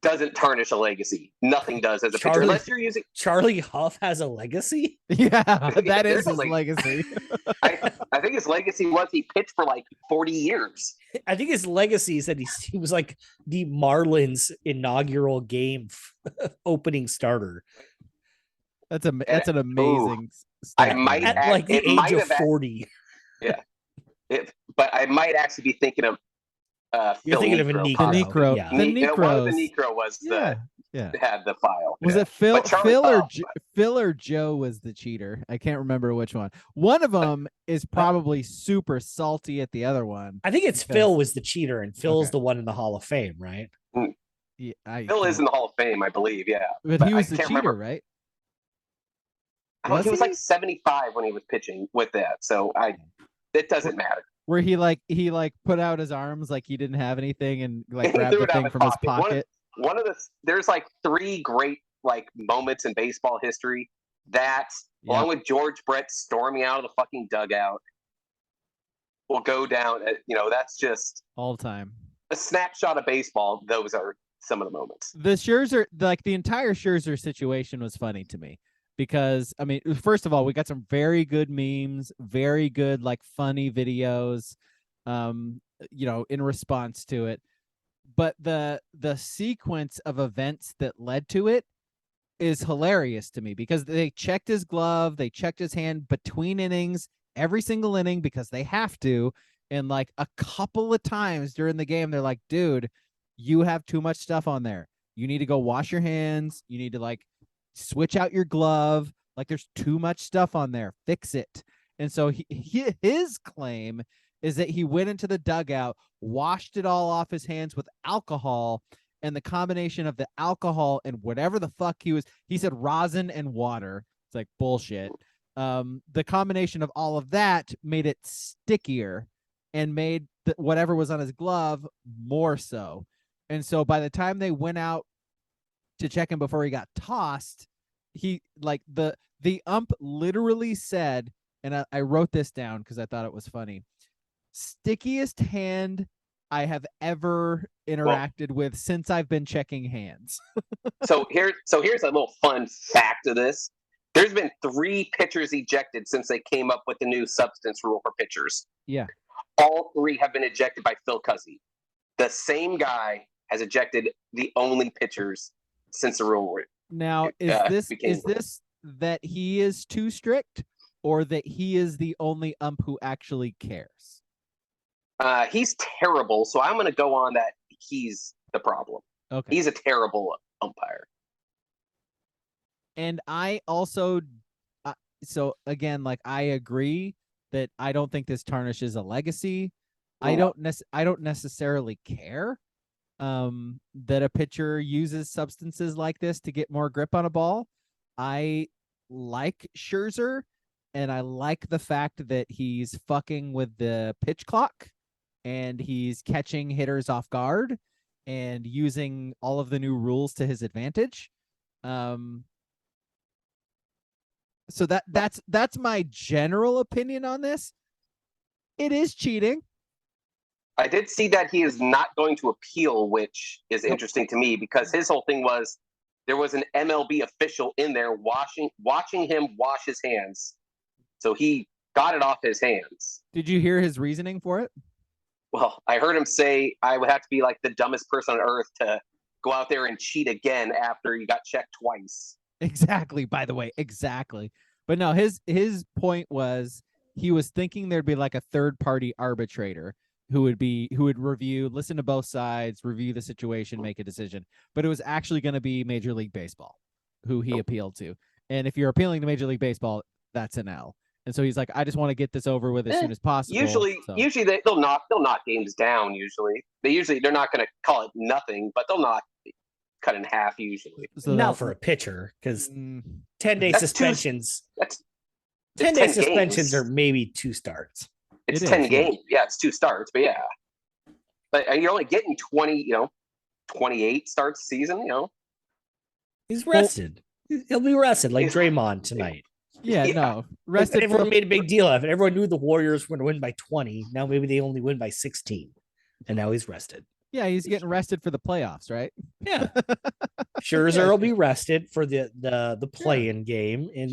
Doesn't tarnish a legacy. Nothing does as a pitcher unless you're using.
Charlie Huff has a legacy.
Yeah, that is
There's a
his legacy.
I think his legacy was he pitched for like 40 years.
I think his legacy is that he was like the Marlins inaugural game opening starter.
That's an amazing stat.
I might
At like the age of 40.
Yeah. But I might actually be thinking of
You're thinking of a
Niekro.
Niekro.
The Niekro.
Yeah.
The
One of the
Niekros.
Niekro was had the file.
Was
Yeah.
it Phil?
But Charlie
Phil or
Huff,
Phil or Joe was the cheater? I can't remember which one. One of them is probably super salty at the other one.
I think it's
Because-
Phil was the cheater, and Phil's
Okay.
the one in the Hall of Fame, right?
Yeah,
Phil is in the Hall of Fame, I believe. Yeah,
but he
I
was the
can't
cheater,
remember.
right?
I think
Was
it was
he?
like 75 when he was pitching with that. So it doesn't matter.
Where he put out his arms like he didn't have anything and like grabbed
Threw
the
it out
thing from his pocket.
One of the there's like 3 great like moments in baseball history. That along with George Brett storming out of the fucking dugout will go down. That's just
All time.
a snapshot of baseball. Those are some of the moments.
The Scherzer, the entire Scherzer situation was funny to me because, I mean, first of all, we got some very good memes, very good, funny videos, in response to it. But the sequence of events that led to it is hilarious to me because they checked his glove, they checked his hand between innings, every single inning, because they have to. And a couple of times during the game, they're like, dude, you have too much stuff on there. You need to go wash your hands. You need to switch out your glove. There's too much stuff on there. Fix it. And so his claim is that he went into the dugout, washed it all off his hands with alcohol, and the combination of the alcohol and whatever the fuck he said rosin and water. It's like bullshit. The combination of all of that made it stickier and made whatever was on his glove more so. And so by the time they went out to check him before he got tossed, he the ump literally said, and I wrote this down because I thought it was funny, stickiest hand I have ever interacted with since I've been checking hands.
so here's a little fun fact of this. There's been 3 pitchers ejected since they came up with the new substance rule for pitchers.
Yeah.
All 3 have been ejected by Phil Cuzzy. The same guy has ejected the only pitchers since the rule.
Now, is this that he is too strict, or that he is the only ump who actually cares?
He's terrible, so I'm going to go on that he's the problem.
Okay.
He's a terrible umpire.
And I also, so again, I agree that I don't think this tarnishes a legacy. I don't necessarily care that a pitcher uses substances like this to get more grip on a ball. I like Scherzer, and I like the fact that he's fucking with the pitch clock and he's catching hitters off guard and using all of the new rules to his advantage. So that's my general opinion on this. It is cheating.
I did see that he is not going to appeal, which is interesting to me because his whole thing was there was an MLB official in there watching him wash his hands. So he got it off his hands.
Did you hear his reasoning for it?
Well, I heard him say I would have to be like the dumbest person on earth to go out there and cheat again after you got checked twice.
Exactly. By the way, exactly. But no, his point was he was thinking there'd be like a third party arbitrator who would review, listen to both sides, review the situation, make a decision. But it was actually going to be Major League Baseball who he appealed to. And if you're appealing to Major League Baseball, that's an L. And so he's like, I just want to get this over with as soon as possible.
Usually they'll knock games down. They're not going to call it nothing, but they'll cut in half usually.
So not for a pitcher, because 10-day suspensions. 10-day suspensions are maybe 2 starts.
It's 10 games. Yeah, it's 2 starts, but yeah. But you're only getting 28 starts a season,
He's rested. He'll be rested like Draymond tonight.
Yeah, no. Rested.
Everyone made a big deal of it. Everyone knew the Warriors were going to win by 20. Now maybe they only win by 16. And now he's rested.
Yeah, he's getting rested for the playoffs, right?
Yeah. Scherzer will be rested for the play-in game. And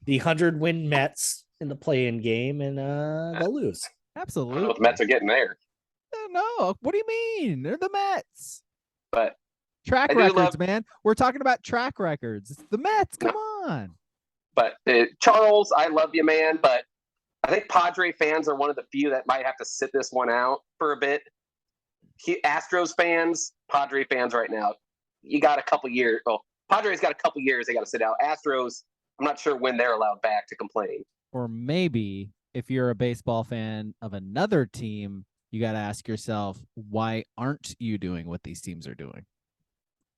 the 100-win Mets in the play-in game, and they'll lose.
Absolutely.
I don't know if the Mets are getting there.
No, what do you mean? They're the Mets.
But
track records, man. We're talking about track records. It's the Mets. Come on.
But Charles, I love you, man. But I think Padre fans are one of the few that might have to sit this one out for a bit. Astros fans, Padre fans right now, you got a couple years. Well, Padres got a couple years they got to sit out. Astros, I'm not sure when they're allowed back to complain.
Or maybe if you're a baseball fan of another team, you got to ask yourself, why aren't you doing what these teams are doing?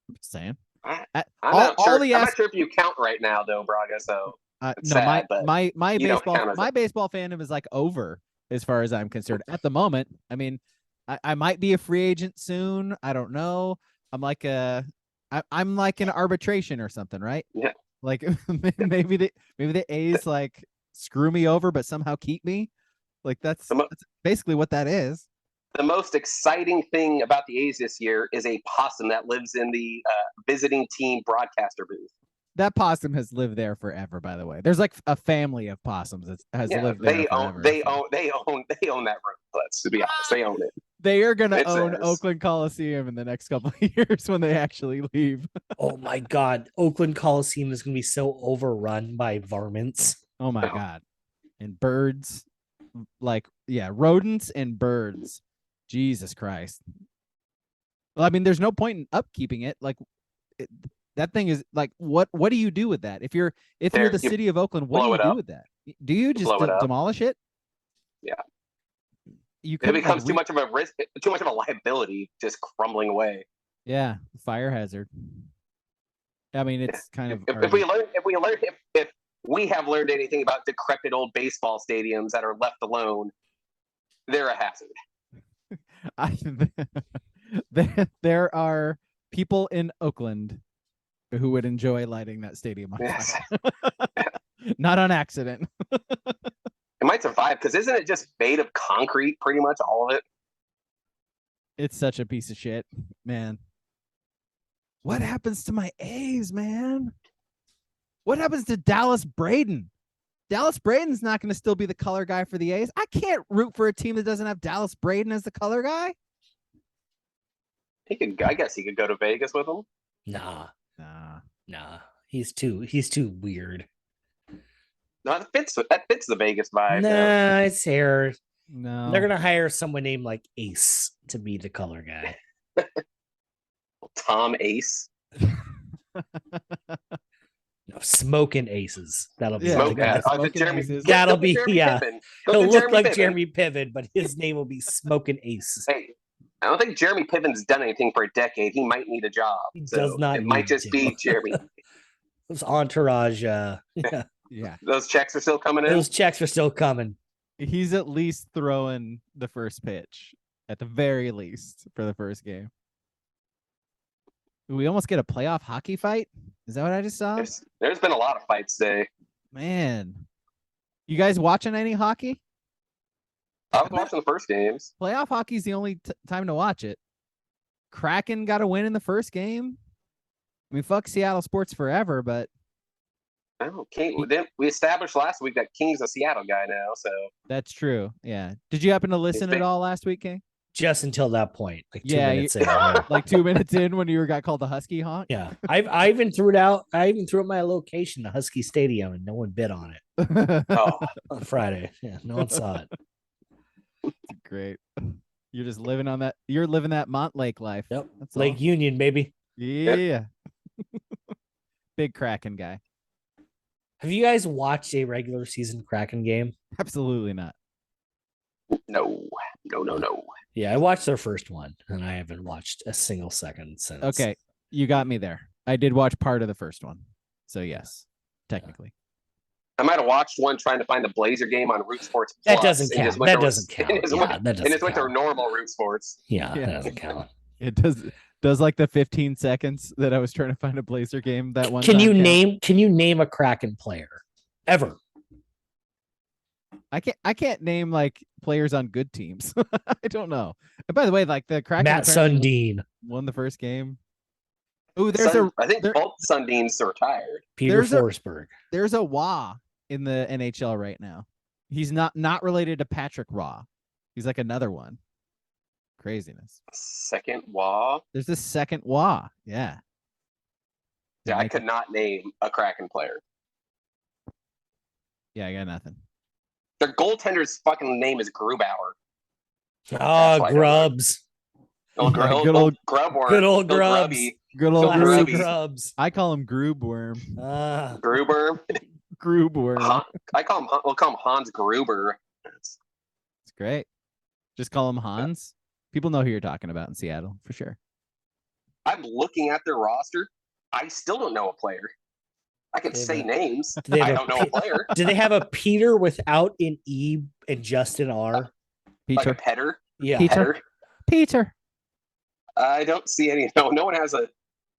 I'm just saying.
I'm not sure if you count right now, though, Braga. So
no,
sad,
my baseball fandom is like over as far as I'm concerned at the moment. I mean, I might be a free agent soon. I don't know. I'm like I'm like in arbitration or something, right?
Yeah.
Like maybe the A's like screw me over, but somehow keep me. Like that's basically what that is.
The most exciting thing about the A's this year is a possum that lives in the visiting team broadcaster booth.
That possum has lived there forever, by the way. There's like a family of possums that has lived there forever.
They own that room. Let's be honest, they own it.
They are going to own Oakland Coliseum in the next couple of years when they actually leave.
Oh my God. Oakland Coliseum is going to be so overrun by varmints.
Oh my God. And birds, rodents and birds. Jesus Christ. Well, I mean, there's no point in upkeeping it. That thing is like, what do you do with that? If you're the city of Oakland, what do you do with that? Do you just demolish it?
Yeah.
It
becomes too much of a risk, too much of a liability, just crumbling away.
Yeah, fire hazard. I mean, it's kind of.
If we have learned anything about decrepit old baseball stadiums that are left alone, they're a hazard.
There are people in Oakland who would enjoy lighting that stadium on fire. Not on accident.
It might survive because isn't it just made of concrete, pretty much all of it?
It's such a piece of shit, man. What happens to my A's, man? What happens to Dallas Braden? Dallas Braden's not going to still be the color guy for the A's. I can't root for a team that doesn't have Dallas Braden as the color guy.
I guess he could go to Vegas with him.
Nah. He's too weird.
No, that fits the Vegas vibe.
Nah, it's hair.
No.
They're gonna hire someone named like Ace to be the color guy.
Tom Ace.
No, smoking aces. That'll be
That'll be
Piven. He'll look like Jeremy Piven, but his name will be Smoking Ace.
Hey, I don't think Jeremy Piven's done anything for a decade. He might need a job.
He does not.
It might just be Jeremy.
Those entourage.
Yeah.
Those checks are still coming in.
Those checks are still coming.
He's at least throwing the first pitch, at the very least, for the first game. We almost get a playoff hockey fight. Is that what I just saw?
There's been a lot of fights today.
Man, you guys watching any hockey?
I was watching the first games.
Playoff hockey's the only time to watch it. Kraken got a win in the first game. I mean, fuck Seattle sports forever, but
Oh, we established last week that King's a Seattle guy now, so
that's true. Yeah. Did you happen to listen at all last week, King?
Just until that point, like 2
Yeah,
minutes in. Yeah.
Like 2 minutes in when you got called the Husky honk.
Yeah, I even threw it out. I even threw up my location, the Husky Stadium, and no one bid on it
oh,
on Friday. Yeah, no one saw it.
Great. You're just living on that. You're living that Montlake life.
Yep,
That's
Lake
all.
Union, baby.
Yeah. Big Kraken guy.
Have you guys watched a regular season Kraken game?
Absolutely not.
no.
Yeah, I watched their first one, and I haven't watched a single second since.
Okay, you got me there. I did watch part of the first one, so yes, technically.
I might have watched one trying to find the Blazer game on Root Sports.
That
Plus,
doesn't
and
count.
just went
That
to-
doesn't count.
And just
Yeah,
went,
that doesn't
and just went to
count.
normal Root Sports.
Yeah,
Yeah.
that doesn't count.
It does like the 15 seconds that I was trying to find a Blazer game that one.
Can
time
you
count?
name a Kraken player ever?
I can't name like players on good teams. I don't know. And by the way, like the Kraken
Matt
apparently
Sundin,
won the first game. Oh, there's
I think both Sundins are retired.
Peter
There's a-
Forsberg.
there's a Wah in the NHL right now. He's not related to Patrick Raw. He's like another one. Craziness.
Second Wah.
There's this second Wah. Yeah.
Yeah, I could not name a Kraken player.
Yeah, I got nothing.
Their goaltender's fucking name is Grubauer.
Oh,
why I
Grubs.
Old,
Yeah,
old,
good
old
old-
Grubworm.
Good old
Old
Grubs.
Grubby.
Good old
Classic
Groob.
Grubby.
Grubs.
I call him Groobworm.
Ah,
Gruber.
Groobworm.
We'll call him Hans Gruber.
It's great. Just call him Hans. People know who you're talking about in Seattle for sure.
I'm looking at their roster. I still don't know a player. I can
They have
say
a-
names.
they have
I
a
don't know a player.
do they have a Peter without an E and just an R?
Like
Peter.
a Petter.
Yeah.
Peter.
Petter.
Peter.
I don't see any. No one has a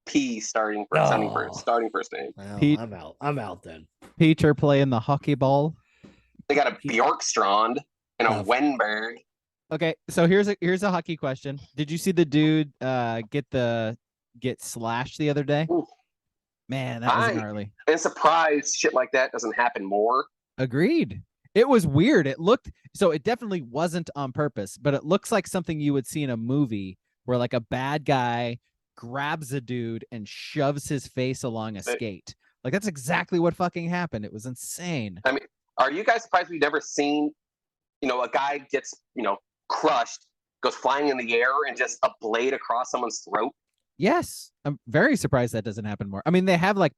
P starting for
No.
starting first name.
Well,
Pete-
I'm out. I'm out then.
Peter playing the hockey ball.
They got a Bjorkstrand and a
Tough.
Wenberg.
Okay, so here's a hockey question. Did you see the dude get slashed the other day?
Ooh.
Man, that was
I-
gnarly.
And surprised shit like that doesn't happen more.
Agreed. It was weird. It definitely wasn't on purpose, but it looks like something you would see in a movie where like a bad guy grabs a dude and shoves his face along a skate. Like that's exactly what fucking happened. It was insane.
Are you guys surprised we've never seen, a guy gets, crushed, goes flying in the air and just a blade across someone's throat?
Yes. I'm very surprised that doesn't happen more. I mean, they have like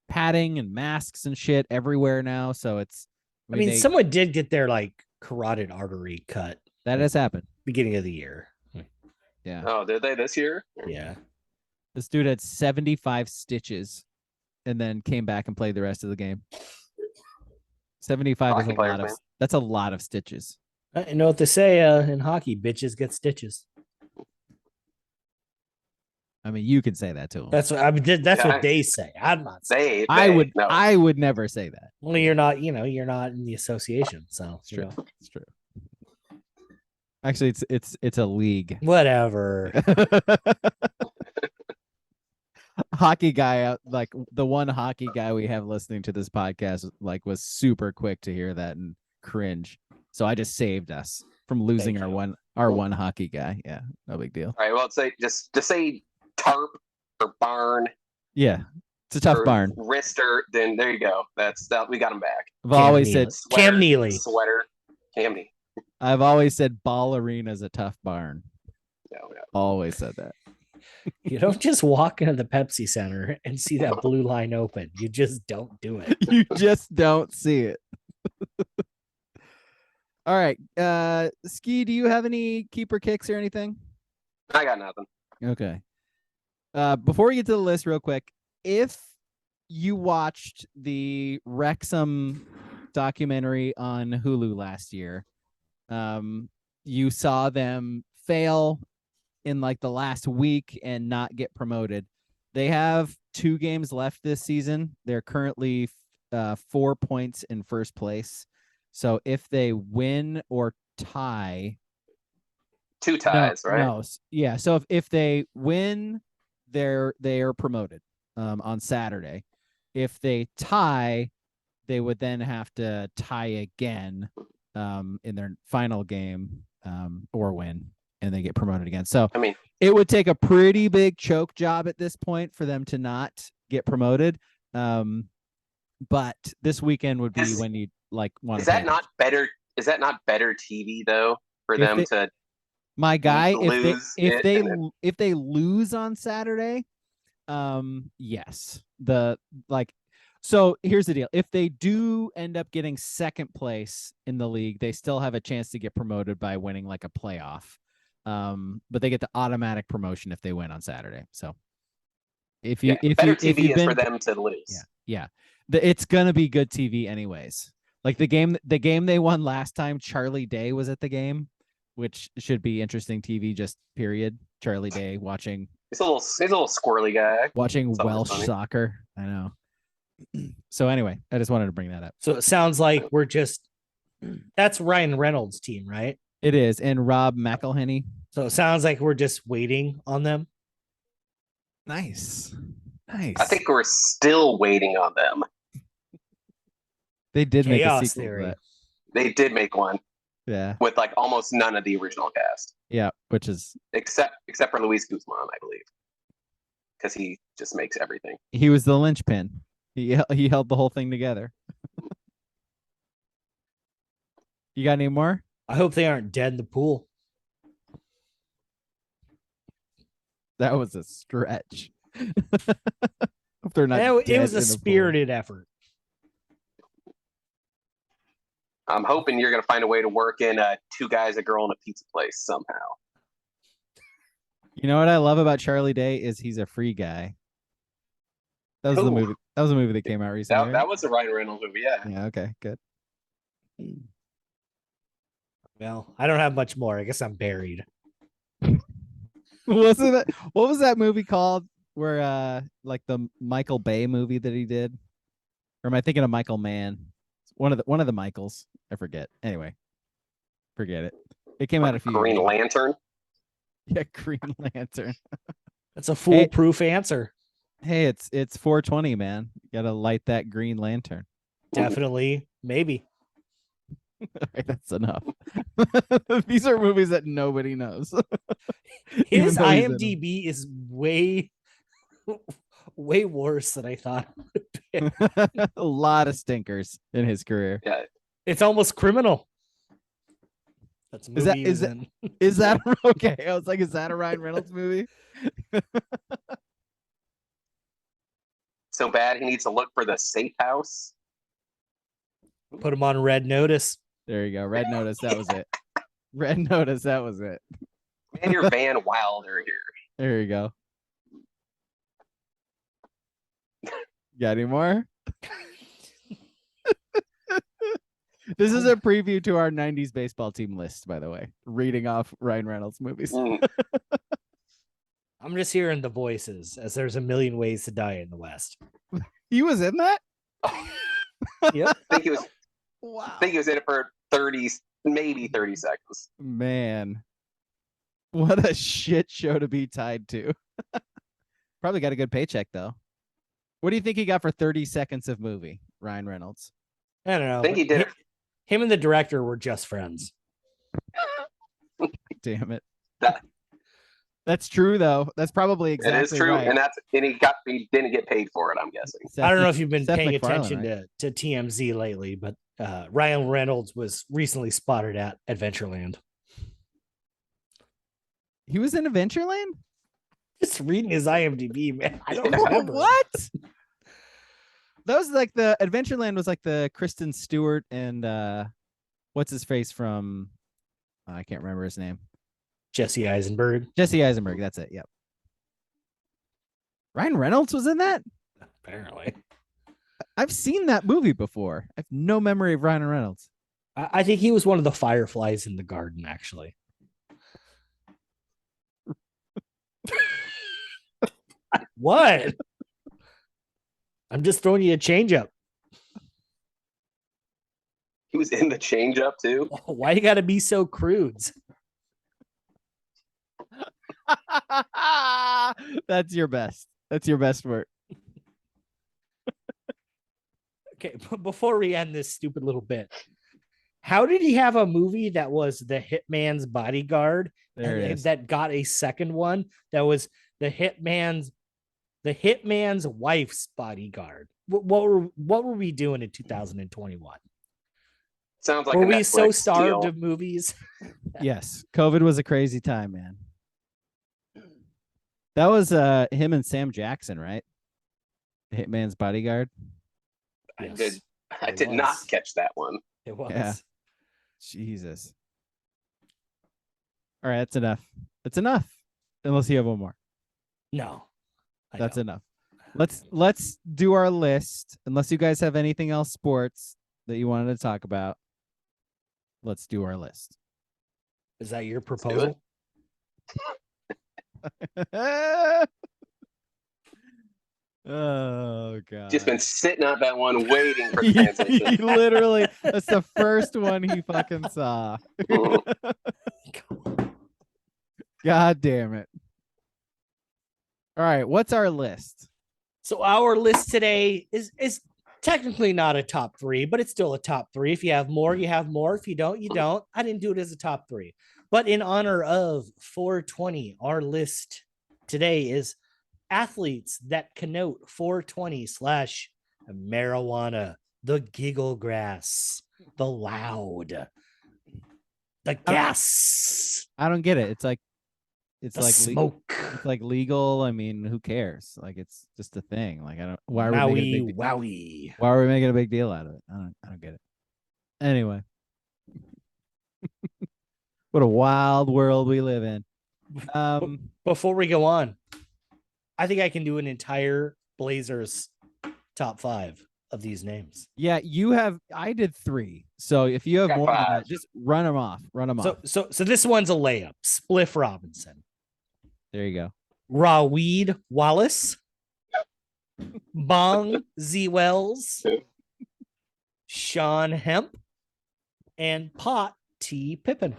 padding and masks and shit everywhere now, so it's
I mean, someone did get their like carotid artery cut
that has happened.
beginning of the year.
Yeah.
Oh, did they this year?
Yeah.
This dude had 75 stitches and then came back and played the rest of the game. 75 is
Hockey
a
player,
lot of
man.
that's a lot of stitches.
You know what they say in hockey, bitches get stitches.
I mean, you can say that to him.
That's what I mean. That's
Yeah.
what they say. I'm not saying.
I would never say that.
Well, you're not. You're not in the association, so
It's true. It's true. Actually, it's a league.
Whatever.
Hockey guy out, like the one hockey guy we have listening to this podcast, like was super quick to hear that and cringe. So I just saved us from losing
Thank you.
our one hockey guy. Yeah, no big deal.
All right, well, say just say tarp or barn
Yeah, it's a tough
or
barn.
wrister, then there you go. That we got him back.
I've always said
Cam Neely.
Sweater. Camney.
I've always said ball arena's a tough barn.
Yeah.
Always said that.
You don't just walk into the Pepsi Center and see that blue line open. You just don't do it.
You just don't see it. All right. Ski, do you have any keeper kicks or anything?
I got nothing.
Okay. Before we get to the list real quick, if you watched the Wrexham documentary on Hulu last year, you saw them fail in like the last week and not get promoted. They have 2 games left this season. They're currently 4 points in first place. So if they win or tie.
2 ties, right?
No, yeah. So if they win, they are promoted on Saturday. If they tie, they would then have to tie again in their final game or win, and they get promoted again. So
I mean,
it would take a pretty big choke job at this point for them to not get promoted. But this weekend would be when you like want.
Is that not better? Is that not better TV though for them to?
My guy, if they lose on Saturday, yes. So here's the deal. If they do end up getting second place in the league, they still have a chance to get promoted by winning like a playoff. But they get the automatic promotion if they win on Saturday. So
better TV is for them to lose.
Yeah. It's gonna be good TV anyways. Like the game they won last time, Charlie Day was at the game, which should be interesting TV, just period. Charlie Day watching.
He's a little squirrely guy.
Watching Welsh soccer. I know. So anyway, I just wanted to bring that up.
So it sounds like that's Ryan Reynolds' team, right?
It is. And Rob McElhenney.
So it sounds like we're just waiting on them.
Nice.
I think we're still waiting on them.
They did make a sequel.
Theory.
They did make one.
Yeah.
With like almost none of the original cast.
Yeah, which is
except for Luis Guzman, I believe. Because he just makes everything.
He was the linchpin. He held the whole thing together. You got any more?
I hope they aren't dead in the pool.
That was a stretch. Hope they're not.
It was a spirited effort.
I'm hoping you're going to find a way to work in 2 guys, a girl, in a pizza place somehow.
You know what I love about Charlie Day is he's a free guy. That was the movie. That was a movie that came out recently.
That was the Ryan Reynolds movie, yeah.
Yeah. Okay. Good.
Well, I don't have much more. I guess I'm buried.
What was that movie called? Where like the Michael Bay movie that he did, or am I thinking of Michael Mann? One of the Michaels. I forget. Anyway, forget it. It came out a few.
Green Lantern.
Yeah, Green Lantern.
That's a foolproof answer.
Hey, it's 420, man. You gotta light that Green Lantern.
Definitely, maybe.
All right, that's enough. These are movies that nobody knows.
His IMDb is way worse than I thought.
A lot of stinkers in his career.
Yeah,
it's almost criminal. That's
is that okay? I was like, is that a Ryan Reynolds movie?
So bad he needs to look for the safe house.
Put him on red notice.
There you go. Red notice. That was it. Red notice. That was it.
Man, you're Van Wilder here.
There you go. Got any more? This is a preview to our 90s baseball team list, by the way. Reading off Ryan Reynolds movies.
I'm just hearing the voices as there's a million ways to die in the West.
He was in that?
Yep.
I think he was.
Wow.
I think he was in it for 30, maybe 30 seconds.
Man, what a shit show to be tied to. Probably got a good paycheck, though. What do you think he got for 30 seconds of movie, Ryan Reynolds?
I don't know.
I think he did.
Him and the director were just friends.
Damn it. That's true, though. That's probably exactly
It is true,
right.
and he didn't get paid for it, I'm guessing.
I don't know if you've been paying
MacFarlane,
attention
right?
to TMZ lately, but Ryan Reynolds was recently spotted at Adventureland.
He was in Adventureland?
Just reading his IMDb, man. I don't remember.
What? That was like the Adventureland was like the Kristen Stewart and what's his face from I can't remember his name.
Jesse Eisenberg.
Jesse Eisenberg, that's it. Yep. Ryan Reynolds was in that?
Apparently.
I've seen that movie before. I have no memory of Ryan Reynolds.
I think he was one of the fireflies in the garden, actually. What? I'm just throwing you a change up.
He was in the changeup too.
Oh, why you got to be so crude?
That's your best. That's your best work.
Okay, but before we end this stupid little bit, how did he have a movie that was The Hitman's Bodyguard
There it is.
that got a second one that was the Hitman's wife's bodyguard? What were we doing in 2021?
Sounds like
Were
a
we
Netflix
so starved
deal.
of movies?
Yes. COVID was a crazy time, man. That was him and Sam Jackson, right? Hitman's Bodyguard.
I
Yes,
did. I
it
did not
was.
catch that one.
It was.
Yeah. Jesus. All right, that's enough. That's enough. Unless you have one more.
No.
That's enough. Let's do our list. Unless you guys have anything else sports that you wanted to talk about. Let's do our list.
Is that your
do
proposal?
Oh god.
Just been sitting on that one, waiting for
he
transition.
literally, that's the first one he fucking saw. God damn it. All right, what's our list?
So our list today is technically not a top three, but it's still a top three. If you have more, you have more. If you don't, you don't. I didn't do it as a top three. But in honor of 420, our list today is athletes that connote 420/marijuana, the giggle grass, the loud, the gas,
I don't get it. It's like
the
le-
smoke.
it's like legal. I mean, who cares? Like it's just a thing. Like I don't why are we making a big
Wowie.
why are we making a big deal out of it? I don't get it. Anyway. What a wild world we live in.
Before we go on, I think I can do an entire Blazers top 5 of these names.
Yeah, I did 3. So if you have
Got
more than
5.
that, just run them off.
So this one's a layup. Spliff Robinson,
There you go.
Raweed Wallace, Bong Z Wells, Sean Hemp, and Pot T Pippen.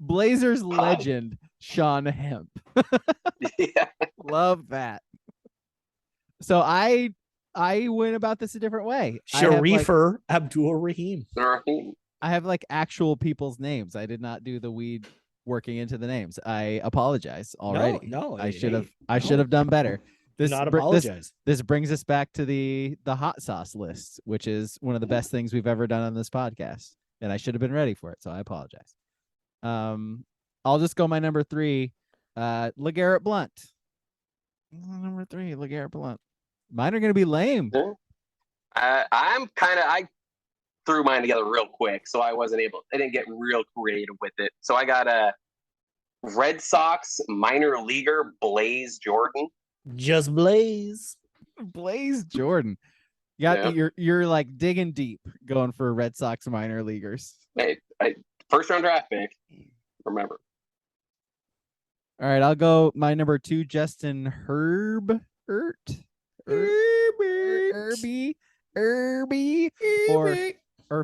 Blazers legend Sean Hemp.
Yeah.
Love that. So I went about this a different way.
Sharifer Abdul Rahim.
Rahim.
I have like actual people's names. I did not do the weed working into the names. I apologize already.
No,
I should have done better.
Not apologize.
This brings us back to the hot sauce list, which is one of the best things we've ever done on this podcast, and I should have been ready for it. So I apologize. I'll just go my number 3, LeGarrette Blount. Number 3, LeGarrette Blount. Mine are gonna be lame.
I threw mine together real quick, so I didn't get real creative with it. So I got a Red Sox minor leaguer, Blaze Jordan.
Just Blaze.
Blaze Jordan. You're like digging deep going for Red Sox minor leaguers.
Hey, first round draft pick. Remember.
All right, I'll go my number 2, Justin Herbert. Herbie, or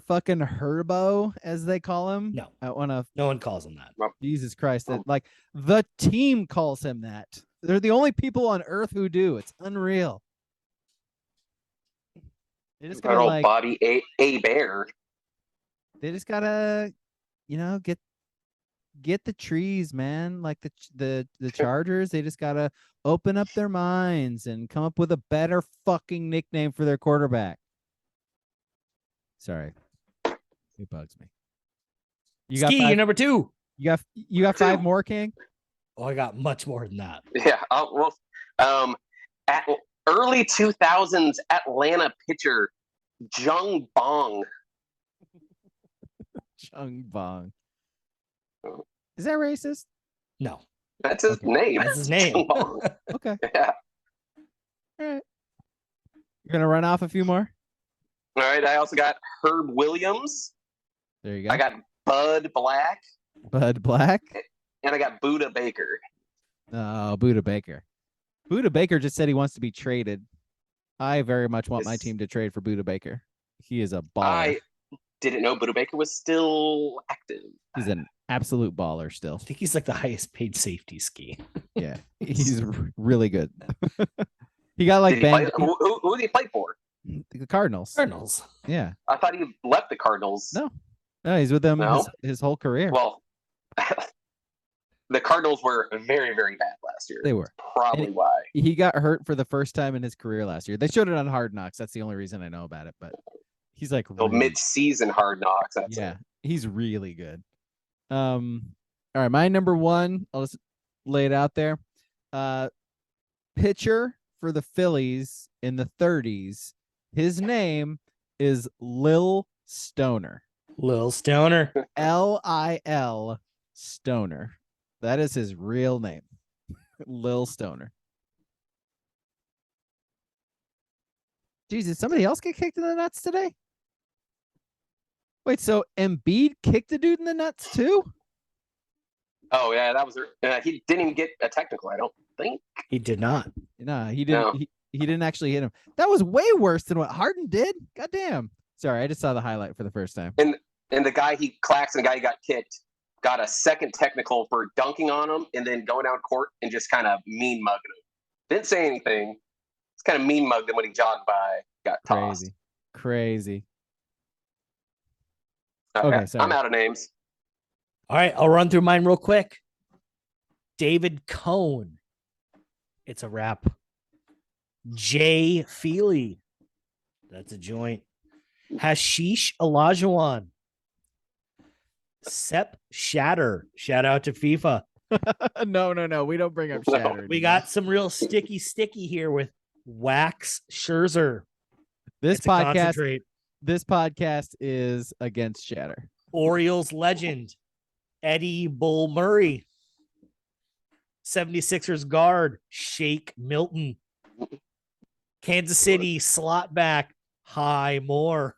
fucking Herbo, as they call him.
No.
I want to.
No one calls him that.
Jesus Christ! Like the team calls him that. They're the only people on Earth who do. It's unreal. They just gotta
old body a bear.
They just gotta, get the trees, man. Like the Chargers, they just gotta open up their minds and come up with a better fucking nickname for their quarterback. Sorry, it bugs me. You got
Ski, number 2.
You got 5 more, King?
Oh, I got much more than that.
Yeah. At early 2000s Atlanta pitcher Jung Bong.
Chung Bong. Is that racist?
No.
That's his name.
That's his name.
Jung Bong.
Okay.
Yeah.
All right. You're gonna run off a few more?
All right. I also got Herb Williams.
There you go.
I got Bud Black.
Bud Black.
And I got Buda Baker.
Oh, Buda Baker. Buda Baker just said he wants to be traded. I very much want my team to trade for Buda Baker. He is a baller.
didn't know Buda Baker was still active.
He's an absolute baller still.
I think he's like the highest paid safety ski.
Yeah, he's really good. He got like
Did he play,
banged.
who did he play for?
The Cardinals.
Cardinals.
Yeah.
I thought he left the Cardinals.
No, he's with them
No?
his whole career.
Well, the Cardinals were very, very bad last year.
They were.
Probably why.
He got hurt for the first time in his career last year. They showed it on Hard Knocks. That's the only reason I know about it. But he's like
Mid-season Hard Knocks. That's
yeah, he's really good. All right, my number one. I'll just lay it out there. Pitcher for the Phillies in the 30s. His name is Lil Stoner.
Lil Stoner.
Lil Stoner. That is his real name. Lil Stoner. Jeez, did somebody else get kicked in the nuts today? Wait, so Embiid kicked the dude in the nuts too?
Oh yeah, that was. He didn't even get a technical. I don't think
He did not.
No, he didn't.
No.
He didn't actually hit him. That was way worse than what Harden did. Goddamn. Sorry, I just saw the highlight for the first time.
And the guy Claxton, the guy who got kicked, got a second technical for dunking on him and then going down court and just kind of mean mugging him. Didn't say anything. Just kind of mean mugged him when he jogged by. Got tossed.
Crazy.
Okay,
sorry.
I'm out of names.
All right, I'll run through mine real quick. David Cohn. It's a wrap. Jay Feely. That's a joint. Hashish Olajuwon. Sep Shatter. Shout out to FIFA.
No. We don't bring up Shatter.
We got some real sticky here with Wax Scherzer.
This
It's a concentrate.
This podcast is against Shatter.
Orioles legend Eddie Bull Murray. 76ers guard Shake Milton. Kansas City slot back High Moore.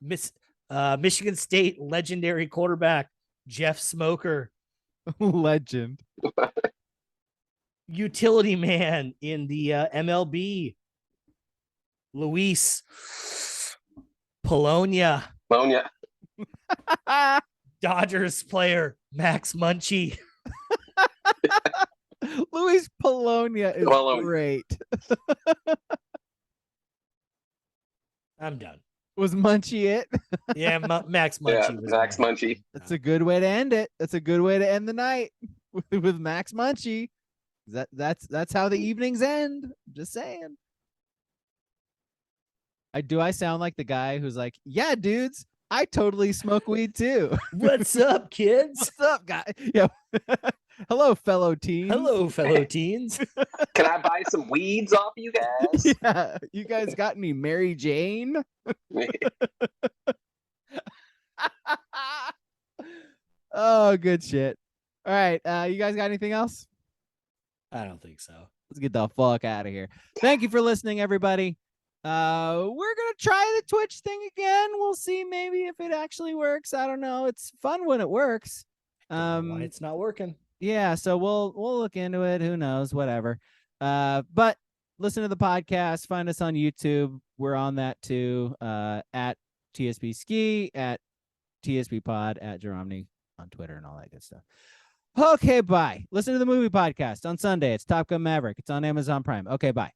Michigan State legendary quarterback Jeff Smoker.
Legend.
Utility man in the MLB Luis Polonia. Dodgers player Max Munchie.
Luis Polonia is great.
I'm done.
Was Munchie it?
Yeah, Max Munchie.
Yeah,
was
Max
mine.
Munchie.
That's a good way to end it. That's a good way to end the night with Max Munchie. That's how the evenings end. Just saying. I sound like the guy who's like, yeah, dudes, I totally smoke weed too.
What's up, kids?
What's up, guy? Yeah. Hello, fellow teens.
Hello, fellow teens.
Can I buy some weeds off you guys?
Yeah. You guys got any Mary Jane? Oh, good shit. All right. You guys got anything else?
I don't think so.
Let's get the fuck out of here. Thank you for listening, everybody. We're gonna try the Twitch thing again. We'll see maybe if it actually works. I don't know. It's fun when it works.
Don't know why it's not working.
Yeah, so we'll look into it. Who knows? Whatever. But listen to the podcast. Find us on YouTube. We're on that too. At TSP Ski, at TSP Pod, at Jeromney on Twitter and all that good stuff. Okay, bye. Listen to the movie podcast on Sunday. It's Top Gun Maverick. It's on Amazon Prime. Okay, bye.